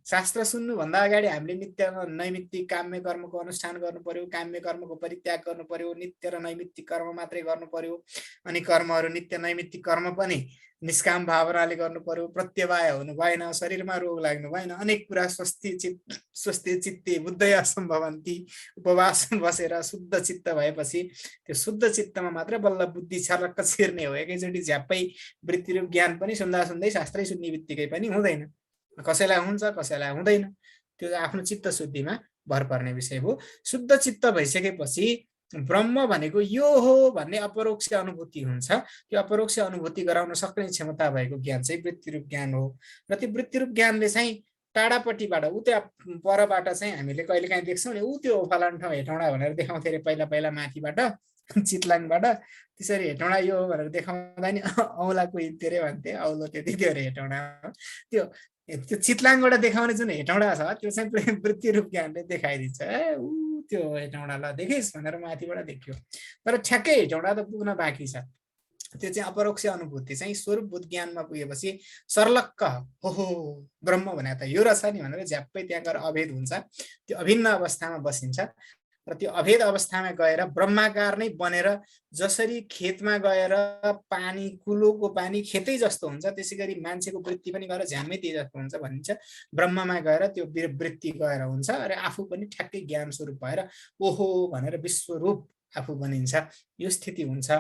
शास्त्र सुन्नुभन्दा अगाडि हामीले नित्य नैमित्तिक काम्य कर्मको अनुष्ठान गर्नु पर्यो, काम्य कर्मको परित्याग गर्नु पर्यो, नित्य र नैमित्तिक कर्म मात्रै गर्नु पर्यो, अनि कर्महरू नित्य नैमित्तिक कर्म पनि निष्काम भावनाले गर्नु पर्यो, प्रत्यवाय हुनु भएन, शरीरमा रोग लाग्नु भएन, अनेक कुरा स्वस्थ चित्ते बुद्धय असम्भवन्ति, उपवास बसेर शुद्ध चित्त भएपछि त्यो शुद्ध चित्तमा मात्र बल्ल बुद्धि छर्लक्क छिर्ने हो। एकैचोटि झ्याप्पै वृत्तिरूप ज्ञान पनि सुन्दा सुन्दै शास्त्रै सुन्ने बित्तिकै पनि हुँदैन, कसैलाई हुन्छ कसैलाई हुँदैन, त्यो आफ्नो चित्त शुद्धिमा भर पर्ने विषय हो। शुद्ध चित्त भइसकेपछि ब्रह्म भनेको यो हो भन्ने अपरोक्ष अनुभूति हुन्छ। त्यो अपरोक्ष अनुभूति गराउन सक्ने क्षमता भएको ज्ञान चाहिँ वृत्तिरूप ज्ञान हो। र त्यो वृत्तिरूप ज्ञानले चाहिँ टाढापट्टिबाट ऊ त्यहाँ परबाट चाहिँ हामीले कहिलेकाहीँ देख्छौँ नि, ऊ त्यो फलान ठाउँ हेटौँडा भनेर देखाउँथे अरे पहिला पहिला माथिबाट चितलाङबाट, त्यसरी हेटौँडा यो हो भनेर देखाउँदा नि औला कोही तेरे भन्थे, औलो त्यति थियो अरे हेटौँडा। त्यो चितलाङबाट देखाउने जुन हेटौँडा छ त्यो चाहिँ वृत्तिरूप ज्ञानले देखाइदिन्छ। ऊ त्यो हेटौँडा ल देखिस् भनेर माथिबाट देखियो, तर ठ्याक्कै हेटौँडा त पुग्न बाँकी छ। त्यो चाहिँ अपरोक्ष अनुभूति चाहिँ स्वरूपभूत ज्ञानमा पुगेपछि सर्लक्क हो ब्रह्म भने त यो रहेछ नि भनेर झ्याप्पै त्यहाँ गएर अभेद हुन्छ। त्यो अभिन्न अवस्थामा बसिन्छ र त्यो अभेद अवस्थामा गएर ब्रह्माकार नै बनेर जसरी खेतमा गएर पानी कुलोको पानी खेतै जस्तो हुन्छ त्यसै गरी मान्छेको वृत्ति पनि गएर झ्याम्मै त्यही जस्तो हुन्छ भनिन्छ। ब्रह्ममा गएर त्यो वृत्ति गएर हुन्छ र आफू पनि ठ्याक्कै ज्ञान स्वरूप भएर ओहो भनेर विश्वरूप आफू बनिन्छ, यो स्थिति हुन्छ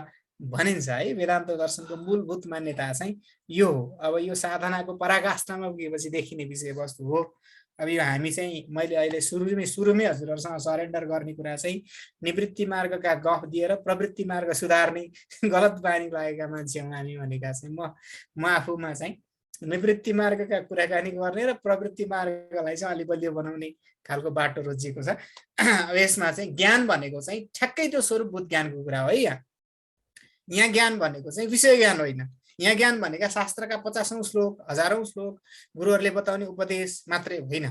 भनिन्छ है। वेदान्त दर्शनको मूलभूत मान्यता चाहिँ यो हो। अब यो साधनाको पराकाष्ठामा पुगेपछि देखिने विषयवस्तु हो। अब यो हामी चाहिँ मैले अहिले सुरुमै हजुरहरूसँग सरेन्डर गर्ने कुरा चाहिँ निवृत्ति मार्गका गफ दिएर प्रवृत्ति मार्ग सुधार्ने गलत बानी लागेका मान्छे हौँ हामी भनेका चाहिँ म आफूमा चाहिँ निवृत्ति मार्गका कुराकानी गर्ने र प्रवृत्ति मार्गलाई चाहिँ अलि बलियो बनाउने खालको बाटो रोजिएको छ। अब यसमा चाहिँ ज्ञान भनेको चाहिँ ठ्याक्कै त्यो स्वरूपभूत ज्ञानको कुरा हो है। यहाँ ज्ञान भनेको चाहिँ विषय ज्ञान होइन, यहाँ ज्ञान भनेका शास्त्रका 50औं श्लोक, 1000औं श्लोक, गुरुहरूले बताउने उपदेश मात्रै होइन।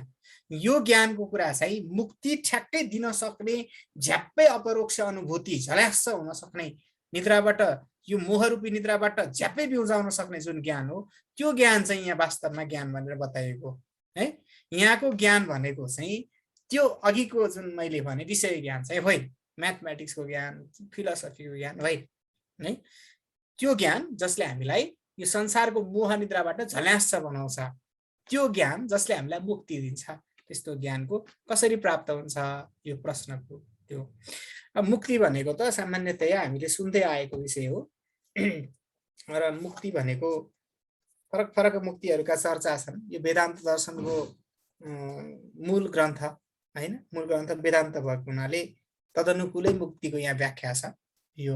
यो ज्ञानको कुरा चाहिँ मुक्ति ठ्याक्कै दिन सक्ने, झ्याप्पै अपरोक्ष अनुभूति झल्यास्स हुन सक्ने, निद्राबाट, यो मोहरूपी निद्राबाट झ्याप्पै बिउजाउन सक्ने जुन ज्ञान हो, त्यो ज्ञान चाहिँ यहाँ वास्तवमा ज्ञान भनेर बताइएको है। यहाँको ज्ञान भनेको चाहिँ त्यो अघिको जुन मैले भने विषय ज्ञान चाहिँ होइन, म्याथमेटिक्सको ज्ञान, फिलोसफीको ज्ञान होइन है। त्यो ज्ञान जसले हामीलाई यो संसारको मोह निद्राबाट झल्यास्स बनाउँछ, त्यो ज्ञान जसले हामीलाई मुक्ति दिन्छ, त्यस्तो ज्ञानको कसरी प्राप्त हुन्छ यो प्रश्नको त्यो। अब मुक्ति भनेको त सामान्यतया हामीले सुन्दै आएको विषय हो र मुक्ति भनेको फरक फरक मुक्तिहरूका चर्चा छन्। यो वेदान्त दर्शनको मूल ग्रन्थ हैन, मूल ग्रन्थ वेदान्त भएको हुनाले तदनुकूलै मुक्तिको यहाँ व्याख्या छ। यो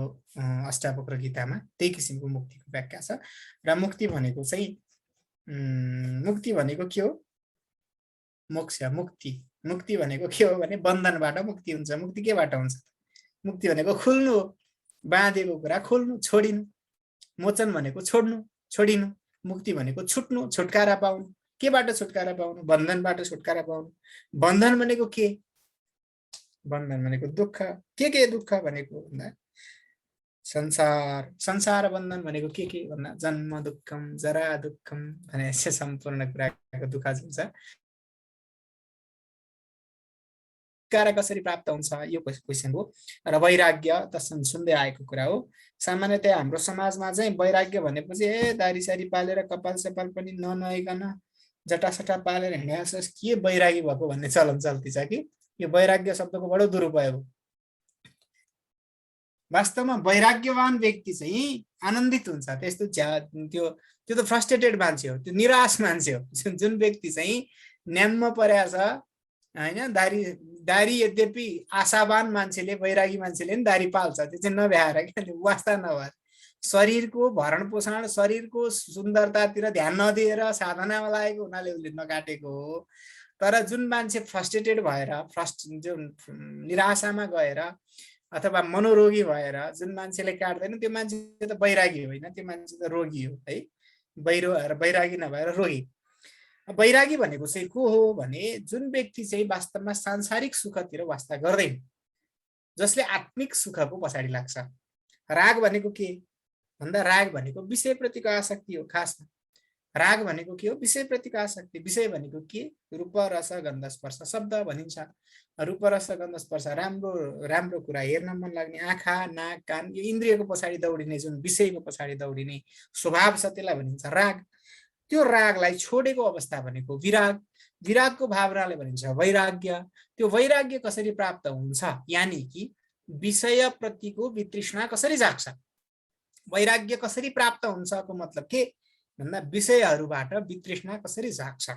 अष्टावक्र गीतामा त्यही किसिमको मुक्तिको व्याख्या छ। र मुक्ति भनेको चाहिँ मुक्ति भनेको के हो? मोक्ष, मुक्ति। मुक्ति भनेको के हो भने बन्धनबाट मुक्ति हुन्छ। मुक्ति केबाट हुन्छ? मुक्ति भनेको खुल्नु हो, बाँधेको कुरा खोल्नु, छोडिनु। मोचन भनेको छोड्नु, छोडिनु। मुक्ति भनेको छुट्नु, छुटकारा पाउनु। केबाट छुटकारा पाउनु? बन्धनबाट छुटकारा पाउनु। बन्धन भनेको के? बन्धन भनेको दुःख। के दुःख भनेको भन्दा संसार, संसार बन्धन भनेको के भन्दा जन्म दुःखम, जरा दुःखम भने सम्पूर्ण कुराको दुःख हुन्छ। छुटकारा कसरी प्राप्त हुन्छ यो क्वेसन हो। र वैराग्य त सुन्दै आएको कुरा हो। सामान्यतया हाम्रो समाजमा चाहिँ वैराग्य भनेपछि दारी सारी पालेर कपाल सपाल पनि ननआइकन जटासटा पालेर हिँड्याछस् के वैरागी भएको भन्ने चलन चल्ती छ कि यो वैराग्य शब्दको बडो दुरुपयोग हो। वास्तवमा वैराग्यवान व्यक्ति चाहिँ आनन्दित हुन्छ। त्यस्तो त्यो त फ्रस्ट्रेटेड मान्छे हो, त्यो निराश मान्छे हो। जुन व्यक्ति चाहिँ न्याम्म परेछ हैन, दारी यद्यपि आशावान मान्छेले, वैरागी मान्छेले नि दारी पाल्छ, त्यो चाहिँ नभ्याएर क्या, वास्ता नभएर शरीरको भरण पोषण, शरीरको सुन्दरतातिर ध्यान नदिएर साधनामा लागेको हुनाले उसले नकाटेको हो। तर जुन मान्छे फ्रस्ट्रेटेड भएर, जुन निराशामा गएर अथवा मनोरोगी भएर जुन मान्छेले काट्दैन त्यो मान्छे त वैरागी होइन, त्यो मान्छे त रोगी हो है। वैरागी नभएर रोगी। वैरागी भनेको चाहिँ को हो भने जुन व्यक्ति चाहिँ वास्तवमा सांसारिक सुखतिर वास्ता गर्दैन, जसले आत्मिक सुखको पछाडि लाग्छ। राग भनेको के भन्दा राग भनेको विषयप्रतिको आसक्ति हो। खासमा राग भनेको के हो? विषयप्रतिको आसक्ति। विषय भनेको के? रूप रस गन्ध स्पर्श शब्द भनिन्छ। रूप रस गन्ध स्पर्श राम्रो राम्रो कुरा हेर्न मन लाग्ने, आँखा नाक कान, यो इन्द्रियको पछाडि दौडिने, जुन विषयको पछाडि दौडिने स्वभाव छ त्यसलाई भनिन्छ राग। त्यो रागलाई छोडेको अवस्था भनेको विराग। विरागको भावनाले भनिन्छ वैराग्य। त्यो वैराग्य कसरी प्राप्त हुन्छ? यानी कि विषय प्रतिको वितृष्णा कसरी जाग्छ? वैराग्य कसरी प्राप्त हुन्छ को मतलब के भन्दा विषयहरूबाट वितृष्णा कसरी जाग्छ,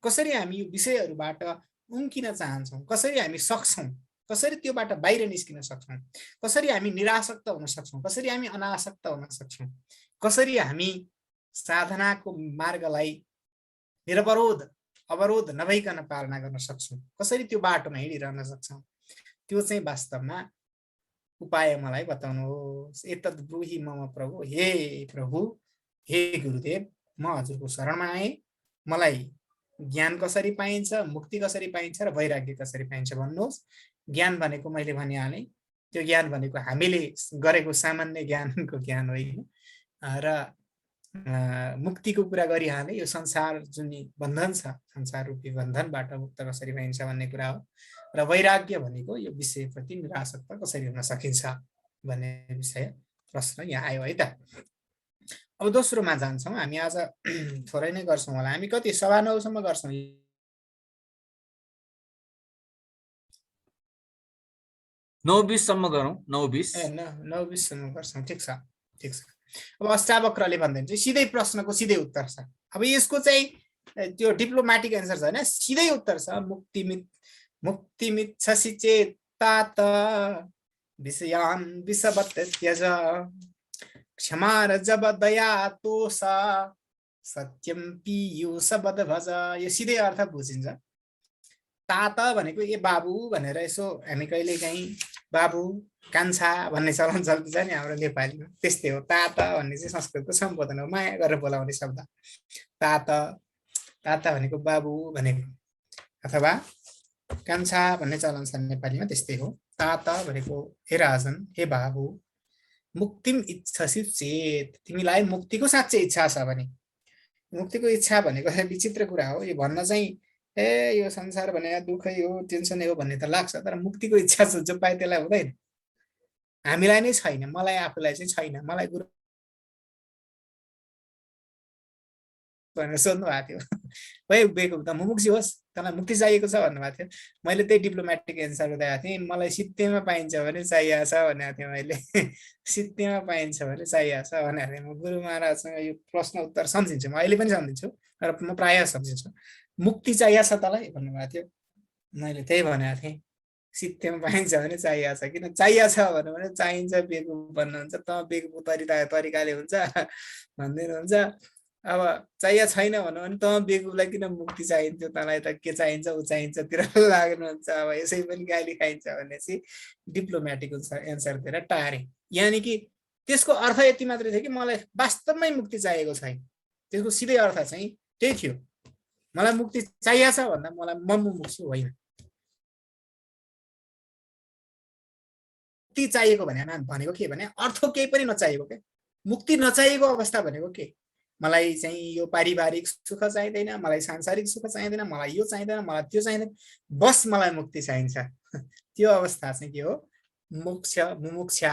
कसरी हामी यो विषयहरूबाट उम्किन चाहन्छौँ, कसरी हामी सक्छौँ, कसरी त्योबाट बाहिर निस्किन सक्छौँ, कसरी हामी निरासक्त हुन सक्छौँ, कसरी हामी अनासक्त हुन सक्छौँ, कसरी हामी साधनाको मार्गलाई निरवरोध अवरोध नभइकन पालना गर्न सक्छौँ, कसरी त्यो बाटोमा हिँडिरहन सक्छौँ, त्यो चाहिँ वास्तवमा उपाय मलाई बताउनुहोस्। एतद् ब्रूहि मम प्रभु, हे प्रभु, हे गुरुदेव, म हजुरको शरणमा आएँ। मलाई ज्ञान कसरी पाइन्छ, मुक्ति कसरी पाइन्छ र वैराग्य कसरी पाइन्छ भन्नुहोस्। ज्ञान भनेको मैले भनिहालेँ, त्यो ज्ञान भनेको हामीले गरेको सामान्य ज्ञानको ज्ञान होइन। र मुक्तिको कुरा गरिहालेँ, यो संसार जुन बन्धन छ, संसार रूपी बन्धनबाट मुक्त कसरी पाइन्छ भन्ने कुरा हो। र वैराग्य भनेको यो विषयप्रति निरासक्त कसरी हुन सकिन्छ भन्ने विषय प्रश्न यहाँ आयो है त। अब दोस्रोमा जान्छौँ हामी। आज थोरै नै गर्छौँ होला, हामी कति 9:15 सम्म गर्छौँ। 9:20 सम्म गरौँ। 9:20 ए 9:20 सम्म गर्छौँ। ठिक छ, ठिक छ। अब अष्टावक्रले भन्दैन चाहिँ सिधै प्रश्नको सिधै उत्तर छ। अब यसको चाहिँ त्यो डिप्लोमेटिक एन्सर छ हैन, सिधै उत्तर छ। मुक्तिमिच्छसि चेत् तात विषयान् विषवत् त्यज, क्षमा जब दया तोष सत्यम पीयूषवद् भज। यो सिधै अर्थ बुझिन्छ। तात भनेको ए बाबु भनेर यसो हामी कहिलेकाहीँ बाबु कान्छा भन्ने चलन चल्ती छ नि हाम्रो नेपालीमा, त्यस्तै हो। तात भन्ने चाहिँ संस्कृतको सम्बोधन हो, माया गरेर बोलाउने शब्द। तात, तात भनेको बाबु भनेको, अथवा कान्छा भन्ने चलन छ नेपालीमा, त्यस्तै हो। तात भनेको हे राजन, हे बाबु, मुक्तिम इच्छसि चेत, तिमीलाई मुक्तिको साँच्चै इच्छा छ भने, मुक्तिको इच्छा भनेको चाहिँ विचित्र कुरा हो। यो भन्न चाहिँ ए यो संसार भने दुःखै हो, टेन्सनै हो भन्ने त लाग्छ, तर मुक्तिको इच्छा जो पाए त्यसलाई हुँदैन। हामीलाई नै छैन, मलाई आफूलाई चाहिँ छैन। मलाई गुरु भनेर सोध्नु भएको थियो, भाइ बेको त मुमुक्षी होस्, तँलाई मुक्ति चाहिएको छ भन्नुभएको थियो। मैले त्यही डिप्लोमेटिक एन्सर दिएको थिएँ, मलाई सित्तैमा पाइन्छ भने चाहिएको छ भनेको थिएँ मैले। सित्तैमा पाइन्छ भने चाहिएको छ भनेको थिएँ। म गुरु महाराजसँग यो प्रश्न उत्तर सम्झिन्छु, म अहिले पनि सम्झिन्छु, तर म प्रायः सम्झिन्छु। मुक्ति चाहिएको छ तँलाई भन्नुभएको थियो, मैले त्यही भनेको थिएँ, सित्तैमा पाइन्छ भने चाहिएको छ। किन चाहिएको छ भन्यो भने चाहिन्छ बेगु भन्नुहुन्छ, त बेगु तरिकाले हुन्छ भनिदिनुहुन्छ। अब चाहिएको छैन भन्यो भने त बेगुलाई किन मुक्ति चाहिन्छ, तँलाई त के चाहिन्छ ऊ चाहिन्छतिर लाग्नुहुन्छ। अब यसै पनि गाली खाइन्छ भनेपछि डिप्लोमेटिक एन्सर दिएर टारे। यानि कि त्यसको अर्थ यति मात्रै थियो कि मलाई वास्तवमै मुक्ति चाहिएको छैन, त्यसको सिधै अर्थ चाहिँ त्यही थियो। मलाई मुक्ति चाहिएको छ भन्दा मलाई म मुमुक्षु होइन। मुक्ति चाहिएको भनेको के भने अर्थ केही पनि नचाहिएको के, मुक्ति नचाहिएको अवस्था भनेको के, मलाई चाहिँ यो पारिवारिक सुख चाहिँदैन, मलाई सांसारिक सुख चाहिँदैन, मलाई यो चाहिँदैन, मलाई त्यो चाहिँदैन, बस मलाई मुक्ति चाहिन्छ। त्यो अवस्था चाहिँ के हो, मोक्ष, मुमुक्षा,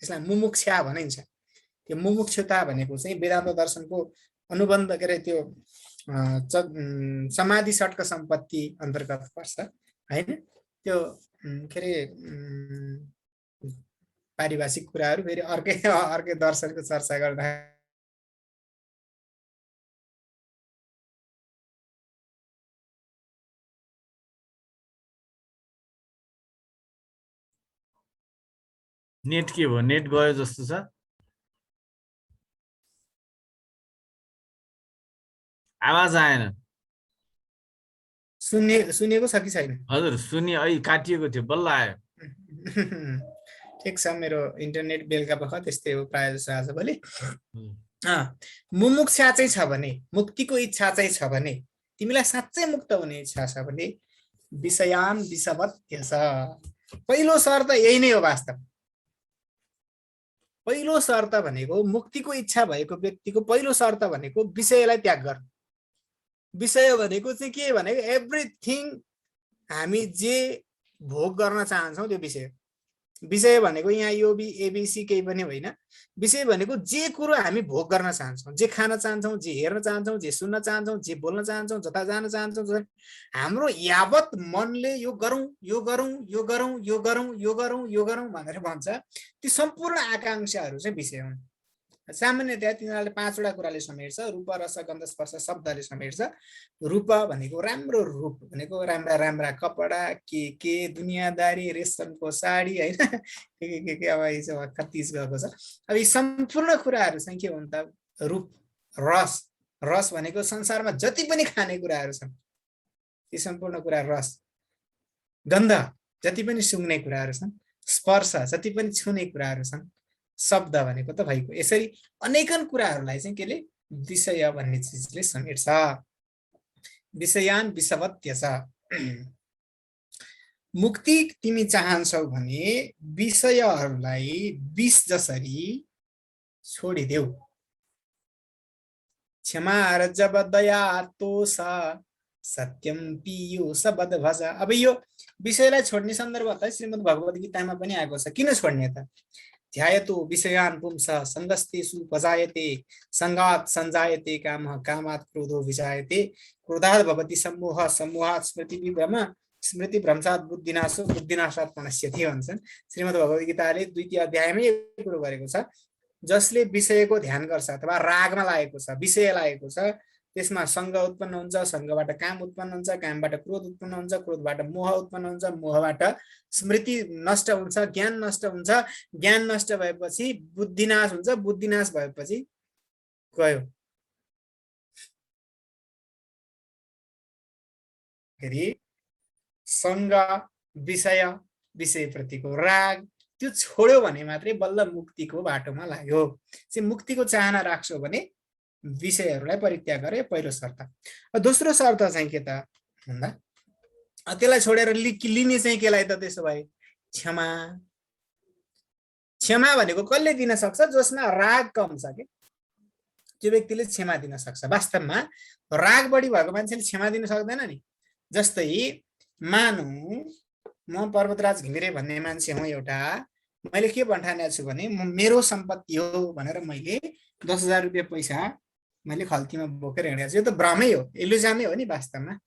त्यसलाई मुमुक्षा भनिन्छ। त्यो मुमुक्षुता भनेको चाहिँ वेदान्त दर्शनको अनुबन्ध के अरे त्यो समाधि षट्क सम्पत्ति अन्तर्गत पर्छ हैन। त्यो के अरे पारिभाषिक कुराहरू फेरि अर्कै दर्शनको चर्चा गर्दा नेट के भयो, नेट गयो जस्तो छ, आवाज आएन। सुनेको छ कि छैन? हजुर सुनि, अहिले काटिएको थियो, बल्ल आयो। ठिक छ, मेरो इन्टरनेट बेलुका पख त्यस्तै हो प्रायः जस्तो आजभोलि। मुमुक्षा चाहिँ छ भने, मुक्तिको इच्छा चाहिँ छ भने, तिमीलाई साँच्चै मुक्त हुने इच्छा छ भने विषयान विषवत्य छ। पहिलो शर्त यही नै हो वास्तव। पहिलो शर्त भनेको मुक्तिको इच्छा भएको व्यक्तिको पहिलो शर्त भनेको विषयलाई त्याग गर्नु। विषय भनेको चाहिँ के भनेको एभ्रिथिङ, हामी जे भोग गर्न चाहन्छौँ त्यो विषय। विषय भनेको यहाँ यो एबिसी केही पनि होइन। विषय भनेको जे कुरो हामी भोग गर्न चाहन्छौँ, जे खान चाहन्छौँ, जे हेर्न चाहन्छौँ, जे सुन्न चाहन्छौँ, जे बोल्न चाहन्छौँ, जता जान चाहन्छौँ, हाम्रो यावत मनले यो गरौँ यो गरौँ यो गरौँ यो गरौँ यो गरौँ यो गरौँ भनेर भन्छ, ती सम्पूर्ण आकांक्षाहरू चाहिँ विषय हुन्। सामान्यतया तिनीहरूले 5 वटा कुराले समेट्छ। रूप, रस, गन्ध, स्पर्श, शब्दले समेट्छ। रूप भनेको राम्रो रूप भनेको राम्रा राम्रा कपडा, के दुनियादारी, रेशमको साडी हैन, के अब यो कतिज गएको छ। अब यी सम्पूर्ण कुराहरू चाहिँ के हुन् त, रूप। रस, रस भनेको संसारमा जति पनि खाने कुराहरू छन् ती सम्पूर्ण कुरा रस। गन्ध, जति पनि सुँग्ने कुराहरू छन्। स्पर्श, जति पनि छुने कुराहरू छन्। शब्द भनेको त भइगयो। यसरी अनेकन कुराहरूलाई चाहिँ केले, विषय भन्ने चिजले समेट्छ। विषयान विषवत्य छ। मुक्ति तिमी चाहन्छौ भने विषयहरूलाई विष जसरी छोडिदेऊ। क्षमा रजब दया तोष सत्यम पीयूष बद भज। अब यो विषयलाई छोड्ने सन्दर्भ त श्रीमद् भगवत गीतामा पनि आएको छ। किन छोड्ने त? ध्यायतो विषयान् पुंसः संगस्तेषु उपजायते, संगात् संजायते कामः, कामात् क्रोधो विजायते, क्रोधात् भवति सम्मोहः, सम्मोहात् स्मृतिविभ्रम, स्मृतिभ्रंशात् बुद्धिनाशो, बुद्धिनाशात् प्रणश्यति भन्छन्। श्रीमद् भगवत गीताले 2य अध्यायमै यो कुरो गरेको छ। जसले विषयको ध्यान गर्छ अथवा रागमा लागेको छ, विषय लागेको छ, त्यसमा संग उत्पन्न हुन्छ, संगबाट काम उत्पन्न हुन्छ, कामबाट क्रोध उत्पन्न हुन्छ, क्रोधबाट मोह उत्पन्न हुन्छ, मोहबाट स्मृति नष्ट हुन्छ, ज्ञान नष्ट हुन्छ, ज्ञान नष्ट भएपछि बुद्धिनाश हुन्छ, बुद्धिनाश भएपछि गयो फेरि संग, विषय, विषय प्रतिको राग, त्यो छोड्यो भने मात्रै बल्ल मुक्तिको बाटोमा लाग्यो। चाहिँ मुक्तिको चाहना राख्छौ भने विषयहरूलाई परित्याग गरे पहिलो शर्त। दोस्रो शर्त चाहिँ के त भन्दा त्यसलाई छोडेर लिने चाहिँ केलाई त त्यसो भए क्षमा। क्षमा भनेको कसले दिन सक्छ? जसमा राग कम छ के त्यो व्यक्तिले क्षमा दिन सक्छ। वास्तवमा राग बढी भएको मान्छेले क्षमा दिन सक्दैन नि। जस्तै मानौ म पर्वतराज घिमिरे भन्ने मान्छे हुँ एउटा, मैले के भन्ठानेको छु भने मेरो सम्पत्ति हो भनेर मैले 10,000 रुपियाँ पैसा मैले खल्तीमा बोकेर हिँडेको छु। यो त भ्रमै हो, इल्युजनै हो नि। वास्तवमा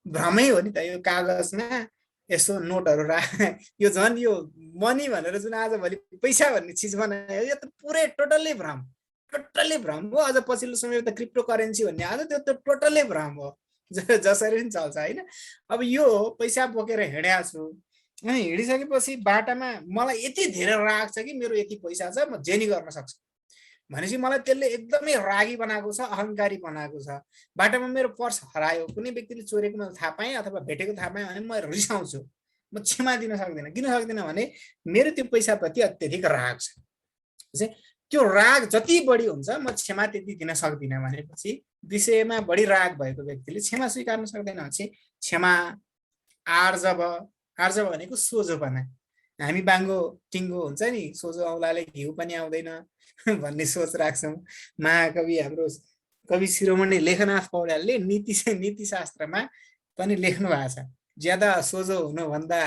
भ्रमै हो नि त। यो कागजमा यसो नोटहरू यो झन् यो मनी भनेर जुन आजभोलि पैसा भन्ने चिज बनायो यो त पुरै टोटल्ली भ्रम, टोटल्ली भ्रम हो। अझ पछिल्लो समय त क्रिप्टो करेन्सी भन्ने आज त्यो त टोटल्ली भ्रम हो, जसरी पनि चल्छ होइन। अब यो पैसा बोकेर हिँडेको छु, अनि हिँडिसकेपछि बाटामा मलाई यति धेरै राग छ कि मेरो यति पैसा छ म जेनी गर्न सक्छु भनेपछि मलाई त्यसले एकदमै रागी बनाएको छ, अहङ्कारी बनाएको छ। बाटोमा मेरो पर्स हरायो, कुनै व्यक्तिले चोरेको मैले थाहा पाएँ अथवा भेटेको थाहा पाएँ भने म रिसाउँछु, म क्षमा दिन सक्दिनँ। किन सक्दिनँ भने मेरो त्यो पैसाप्रति अत्यधिक राग छ। त्यो राग जति बढी हुन्छ म क्षमा त्यति दिन सक्दिनँ भनेपछि विषयमा बढी राग भएको व्यक्तिले क्षमा स्वीकार्न सक्दैन। क्षमा आर्जव, आर्जव भनेको सोझोपना। हामी बाङ्गो टिङ्गो हुन्छ नि, सोझो औँलाले घिउ पनि आउँदैन भन्ने सोच राख्छौँ। महाकवि हाम्रो कवि शिरोमणि लेखनाथ पौड्यालले नीति शास्त्रमा पनि लेख्नु भएको छ, ज्यादा सोझो हुनुभन्दा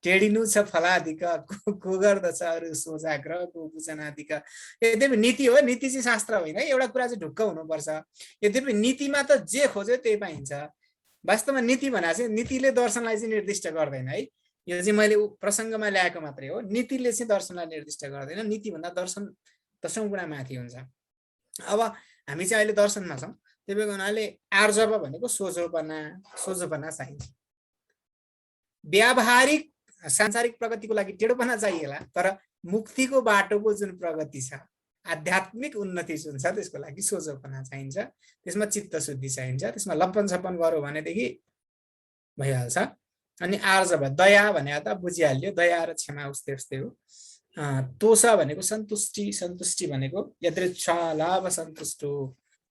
टेढिनु छ फलाधिक, को गर्दछ अरू सोझाग्र को बुझनाधिक। यद्यपि नीति हो, नीति चाहिँ शास्त्र होइन। एउटा कुरा चाहिँ ढुक्क हुनुपर्छ, यद्यपि नीतिमा त जे खोज्यो त्यही पाइन्छ। वास्तवमा नीति भनेको चाहिँ नीतिले दर्शनलाई चाहिँ निर्दिष्ट गर्दैन है। यो चाहिँ मैले प्रसङ्गमा ल्याएको मात्रै हो। नीतिले चाहिँ दर्शनलाई निर्दिष्ट गर्दैन। नीतिभन्दा दर्शन 10औं गुणा माथि हुन्छ। अब हामी चाहिँ अहिले दर्शनमा छौँ, त्यही भएर उनीहरूले आर्जव भनेको सोझोपना चाहिन्छ। व्यावहारिक सांसारिक प्रगतिको लागि टेढोपना चाहिएला, तर मुक्तिको बाटोको जुन प्रगति छ, आध्यात्मिक उन्नति जुन छ, त्यसको लागि सोझोपना चाहिन्छ। त्यसमा चित्त शुद्धि चाहिन्छ। त्यसमा लप्पन छप्पन गऱ्यो भनेदेखि भइहाल्छ। अनि आर्जव दया भने त बुझिहाल्यो, दया र क्षमा उस्तै उस्तै हो। तोष भनेको सन्तुष्टि, सन्तुष्टि भनेको यदृच्छा लाभ सन्तुष्टो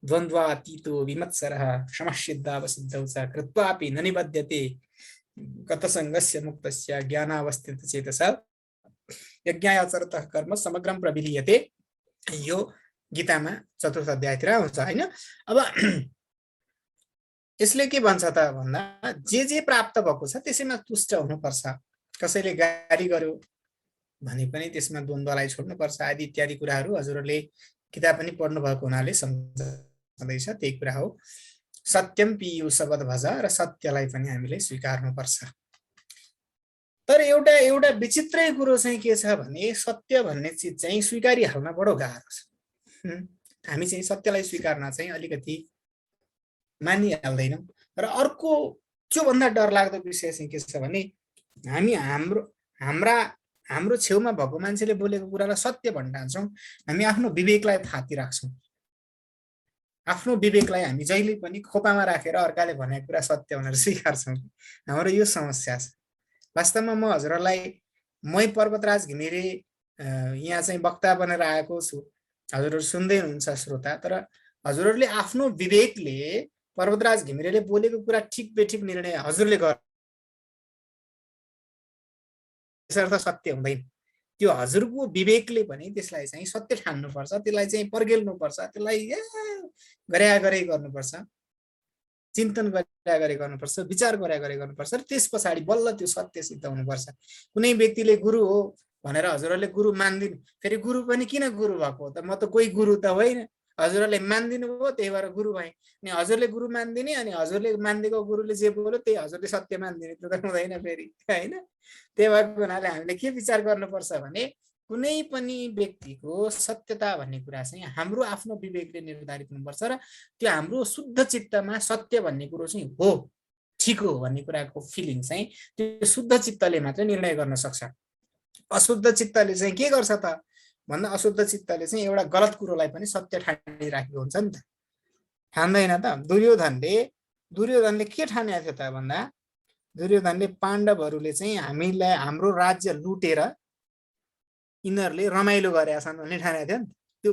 द्वन्द्वातीतो विमत्सरः समसिद्धावसिद्धौ च कृत्वापि न निबध्यते गतसङ्गस्य मुक्तस्य ज्ञानावस्थितचेतसा यज्ञायाचरतः कर्म समग्रं प्रविलीयते। यो गीतामा 4औं अध्यायतिर आउँछ होइन। अब यसले के भन्छ त भन्दा जे प्राप्त भएको छ त्यसैमा तुष्ट हुनुपर्छ। कसैले गाली गर्यो भने पनि त्यसमा द्वन्द्वलाई छोड्नुपर्छ आदि इत्यादि कुराहरू हजुरहरूले किताब पनि पढ्नु भएको हुनाले सम्झँदैछ। त्यही कुरा हो। सत्यम पीयूषवद भज, र सत्यलाई पनि हामीले स्वीकार्नुपर्छ। तर एउटा विचित्रै कुरो चाहिँ के छ भने सत्य भन्ने चिज चाहिँ स्वीकारिहाल्न बडो गाह्रो छ। हामी चाहिँ सत्यलाई स्वीकार्न चाहिँ अलिकति मानिहाल्दैनौँ। र अर्को त्योभन्दा डरलाग्दो विषय चाहिँ के छ भने हामी हाम्रो छेउमा भएको मान्छेले बोलेको कुरालाई सत्य भन्ठान्छौँ। हामी आफ्नो विवेकलाई थाती राख्छौँ। आफ्नो विवेकलाई हामी जहिले पनि खोपामा राखेर अर्काले भनेको कुरा सत्य भनेर स्वीकार्छौँ। हाम्रो यो समस्या छ। वास्तवमा म हजुरहरूलाई पर्वतराज घिमिरे यहाँ चाहिँ वक्ता बनेर आएको छु। हजुरहरू सुन्दै हुनुहुन्छ श्रोता, तर हजुरहरूले आफ्नो विवेकले पर्वतराज घिमिरेले बोलेको कुरा ठिक बेठिक निर्णय हजुरले गर्नु त्यसर्थ सत्य हुँदैन। त्यो हजुरको विवेकले पनि त्यसलाई चाहिँ सत्य ठान्नुपर्छ, त्यसलाई चाहिँ पर्गेल्नुपर्छ, त्यसलाई गरे गर्नुपर्छ, चिन्तन गरे गर्नुपर्छ, विचार गरे गर्नुपर्छ। र त्यस पछाडि बल्ल त्यो सत्य सिद्ध हुनुपर्छ। कुनै व्यक्तिले गुरु हो भनेर हजुरहरूले गुरु मान्दिनु, फेरि गुरु पनि किन गुरु भएको हो त? म त कोही गुरु त होइन। हजुरहरूले मान्दिनु भयो त्यही भएर गुरु भए। अनि हजुरले गुरु मान्दिने, अनि हजुरले मान्दिएको गुरुले जे बोल्यो त्यही हजुरले सत्य मान्दिने, त्यो त हुँदैन फेरि होइन। त्यही भएको हुनाले हामीले के विचार गर्नुपर्छ भने कुनै पनि व्यक्तिको सत्यता भन्ने कुरा चाहिँ हाम्रो आफ्नो विवेकले निर्धारित हुनुपर्छ। र त्यो हाम्रो शुद्ध चित्तमा सत्य भन्ने कुरो चाहिँ हो, ठिक हो भन्ने कुराको फिलिङ चाहिँ त्यो शुद्ध चित्तले मात्रै निर्णय गर्न सक्छ। अशुद्ध चित्तले चाहिँ के गर्छ त भन्दा अशुद्ध चित्तले चाहिँ एउटा गलत कुरोलाई पनि सत्य ठानिराखेको हुन्छ नि त, ठान्दैन त। दुर्योधनले के ठानेको थियो त भन्दा दुर्योधनले पाण्डवहरूले चाहिँ हाम्रो राज्य लुटेर यिनीहरूले रमाइलो गरेका छन् भन्ने ठानेको थियो नि त्यो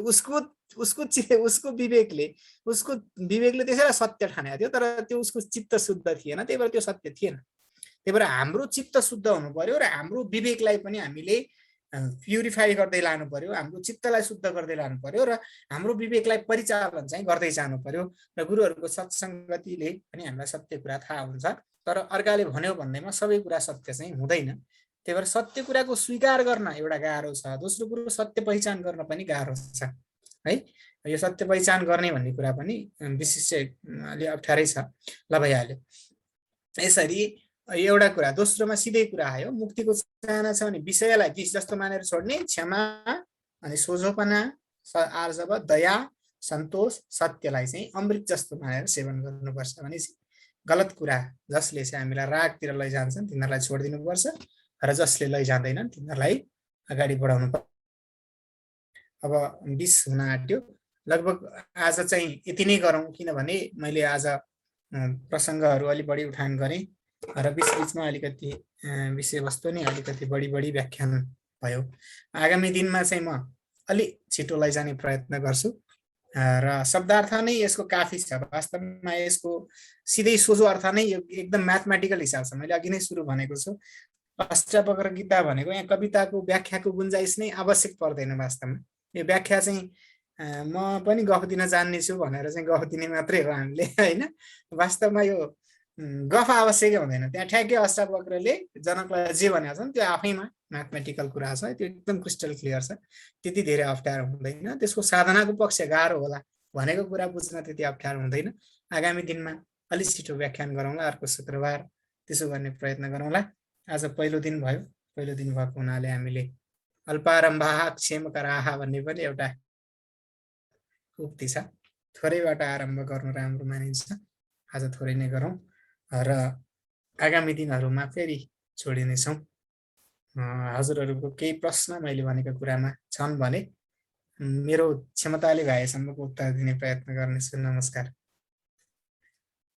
उसको विवेकले त्यसैलाई सत्य ठानेको थियो तर त्यो उसको चित्त शुद्ध थिएन त्यही भएर त्यो सत्य थिएन त्यही भएर हाम्रो चित्त शुद्ध हुनु पर्यो र हाम्रो विवेकलाई पनि हामीले प्युरिफाई गर्दै लानु पर्यो हाम्रो चित्तलाई शुद्ध गर्दै लानु पर्यो र हाम्रो विवेकलाई परिचालन चाहिँ गर्दै जानु पर्यो र गुरुहरूको सत्सङ्गतिले पनि हामीलाई सत्य कुरा थाहा हुन्छ तर अर्काले भन्यो भन्दैमा सबै कुरा सत्य चाहिँ हुँदैन त्यही भएर सत्य कुराको स्वीकार गर्न एउटा गाह्रो छ दोस्रो कुरो सत्य पहिचान गर्न पनि गाह्रो छ है यो सत्य पहिचान गर्ने भन्ने कुरा पनि विशेष अलि अप्ठ्यारै छ ल भइहाल्यो यसरी एउटा कुरा दोस्रोमा सिधै कुरा आयो मुक्तिको चाहना छ भने विषयलाई विष जस्तो मानेर छोड्ने क्षमा अनि सोझोपना आर्जव दया सन्तोष सत्यलाई चाहिँ अमृत जस्तो मानेर सेवन गर्नुपर्छ भने गलत कुरा जसले चाहिँ हामीलाई रागतिर लैजान्छन् तिनीहरूलाई छोडिदिनुपर्छ र जसले लैजाँदैनन् तिनीहरूलाई अगाडि बढाउनु पर्छ अब 20 हुन आँट्यो लगभग आज चाहिँ यति नै गरौँ किनभने मैले आज प्रसङ्गहरू अलि बढी उठान गरेँ र बीचमा अलिकति विषयवस्तु नै अलिकति बढी व्याख्यान भयो आगामी दिनमा चाहिँ म अलि छिटो लैजाने प्रयत्न गर्छु र शब्दार्थ नै यसको काफी छ वास्तवमा यसको सिधै सोझो अर्थ नै एकदम म्याथमेटिकल हिसाब छ मैले अघि नै सुरु भनेको छु अष्टावक्र गीता भनेको यहाँ कविताको व्याख्याको गुन्जाइस नै आवश्यक पर्दैन वास्तवमा यो व्याख्या चाहिँ म पनि गफ दिन जान्ने छु भनेर चाहिँ गफ दिने मात्रै हो हामीले हैन वास्तवमा यो गफ आवश्यकै हुँदैन त्यहाँ ठ्याक्कै अष्टावक्रले जनकलाई जे भनेको छ नि त्यो आफैमा म्याथमेटिकल कुरा छ त्यो एकदम क्रिस्टल क्लियर छ त्यति धेरै अप्ठ्यारो हुँदैन त्यसको साधनाको पक्ष गाह्रो होला भनेको कुरा बुझ्न त्यति अप्ठ्यारो हुँदैन आगामी दिनमा अलि छिटो व्याख्यान गरौँला अर्को शुक्रबार त्यसो गर्ने प्रयत्न गरौँला आज पहिलो दिन भयो पहिलो दिन भएको हुनाले हामीले अल्पारम्भाः क्षेमकराः भन्ने पनि एउटा उक्ति छ थोरैबाट आरम्भ गर्नु राम्रो मानिन्छ आज थोरै नै गरौँ र आगामी दिनहरूमा फेरि छोडिनेछौँ हजुरहरूको केही प्रश्न मैले भनेको कुरामा छन् भने मेरो क्षमताले भएसम्मको उत्तर दिने प्रयत्न गर्नेछु नमस्कार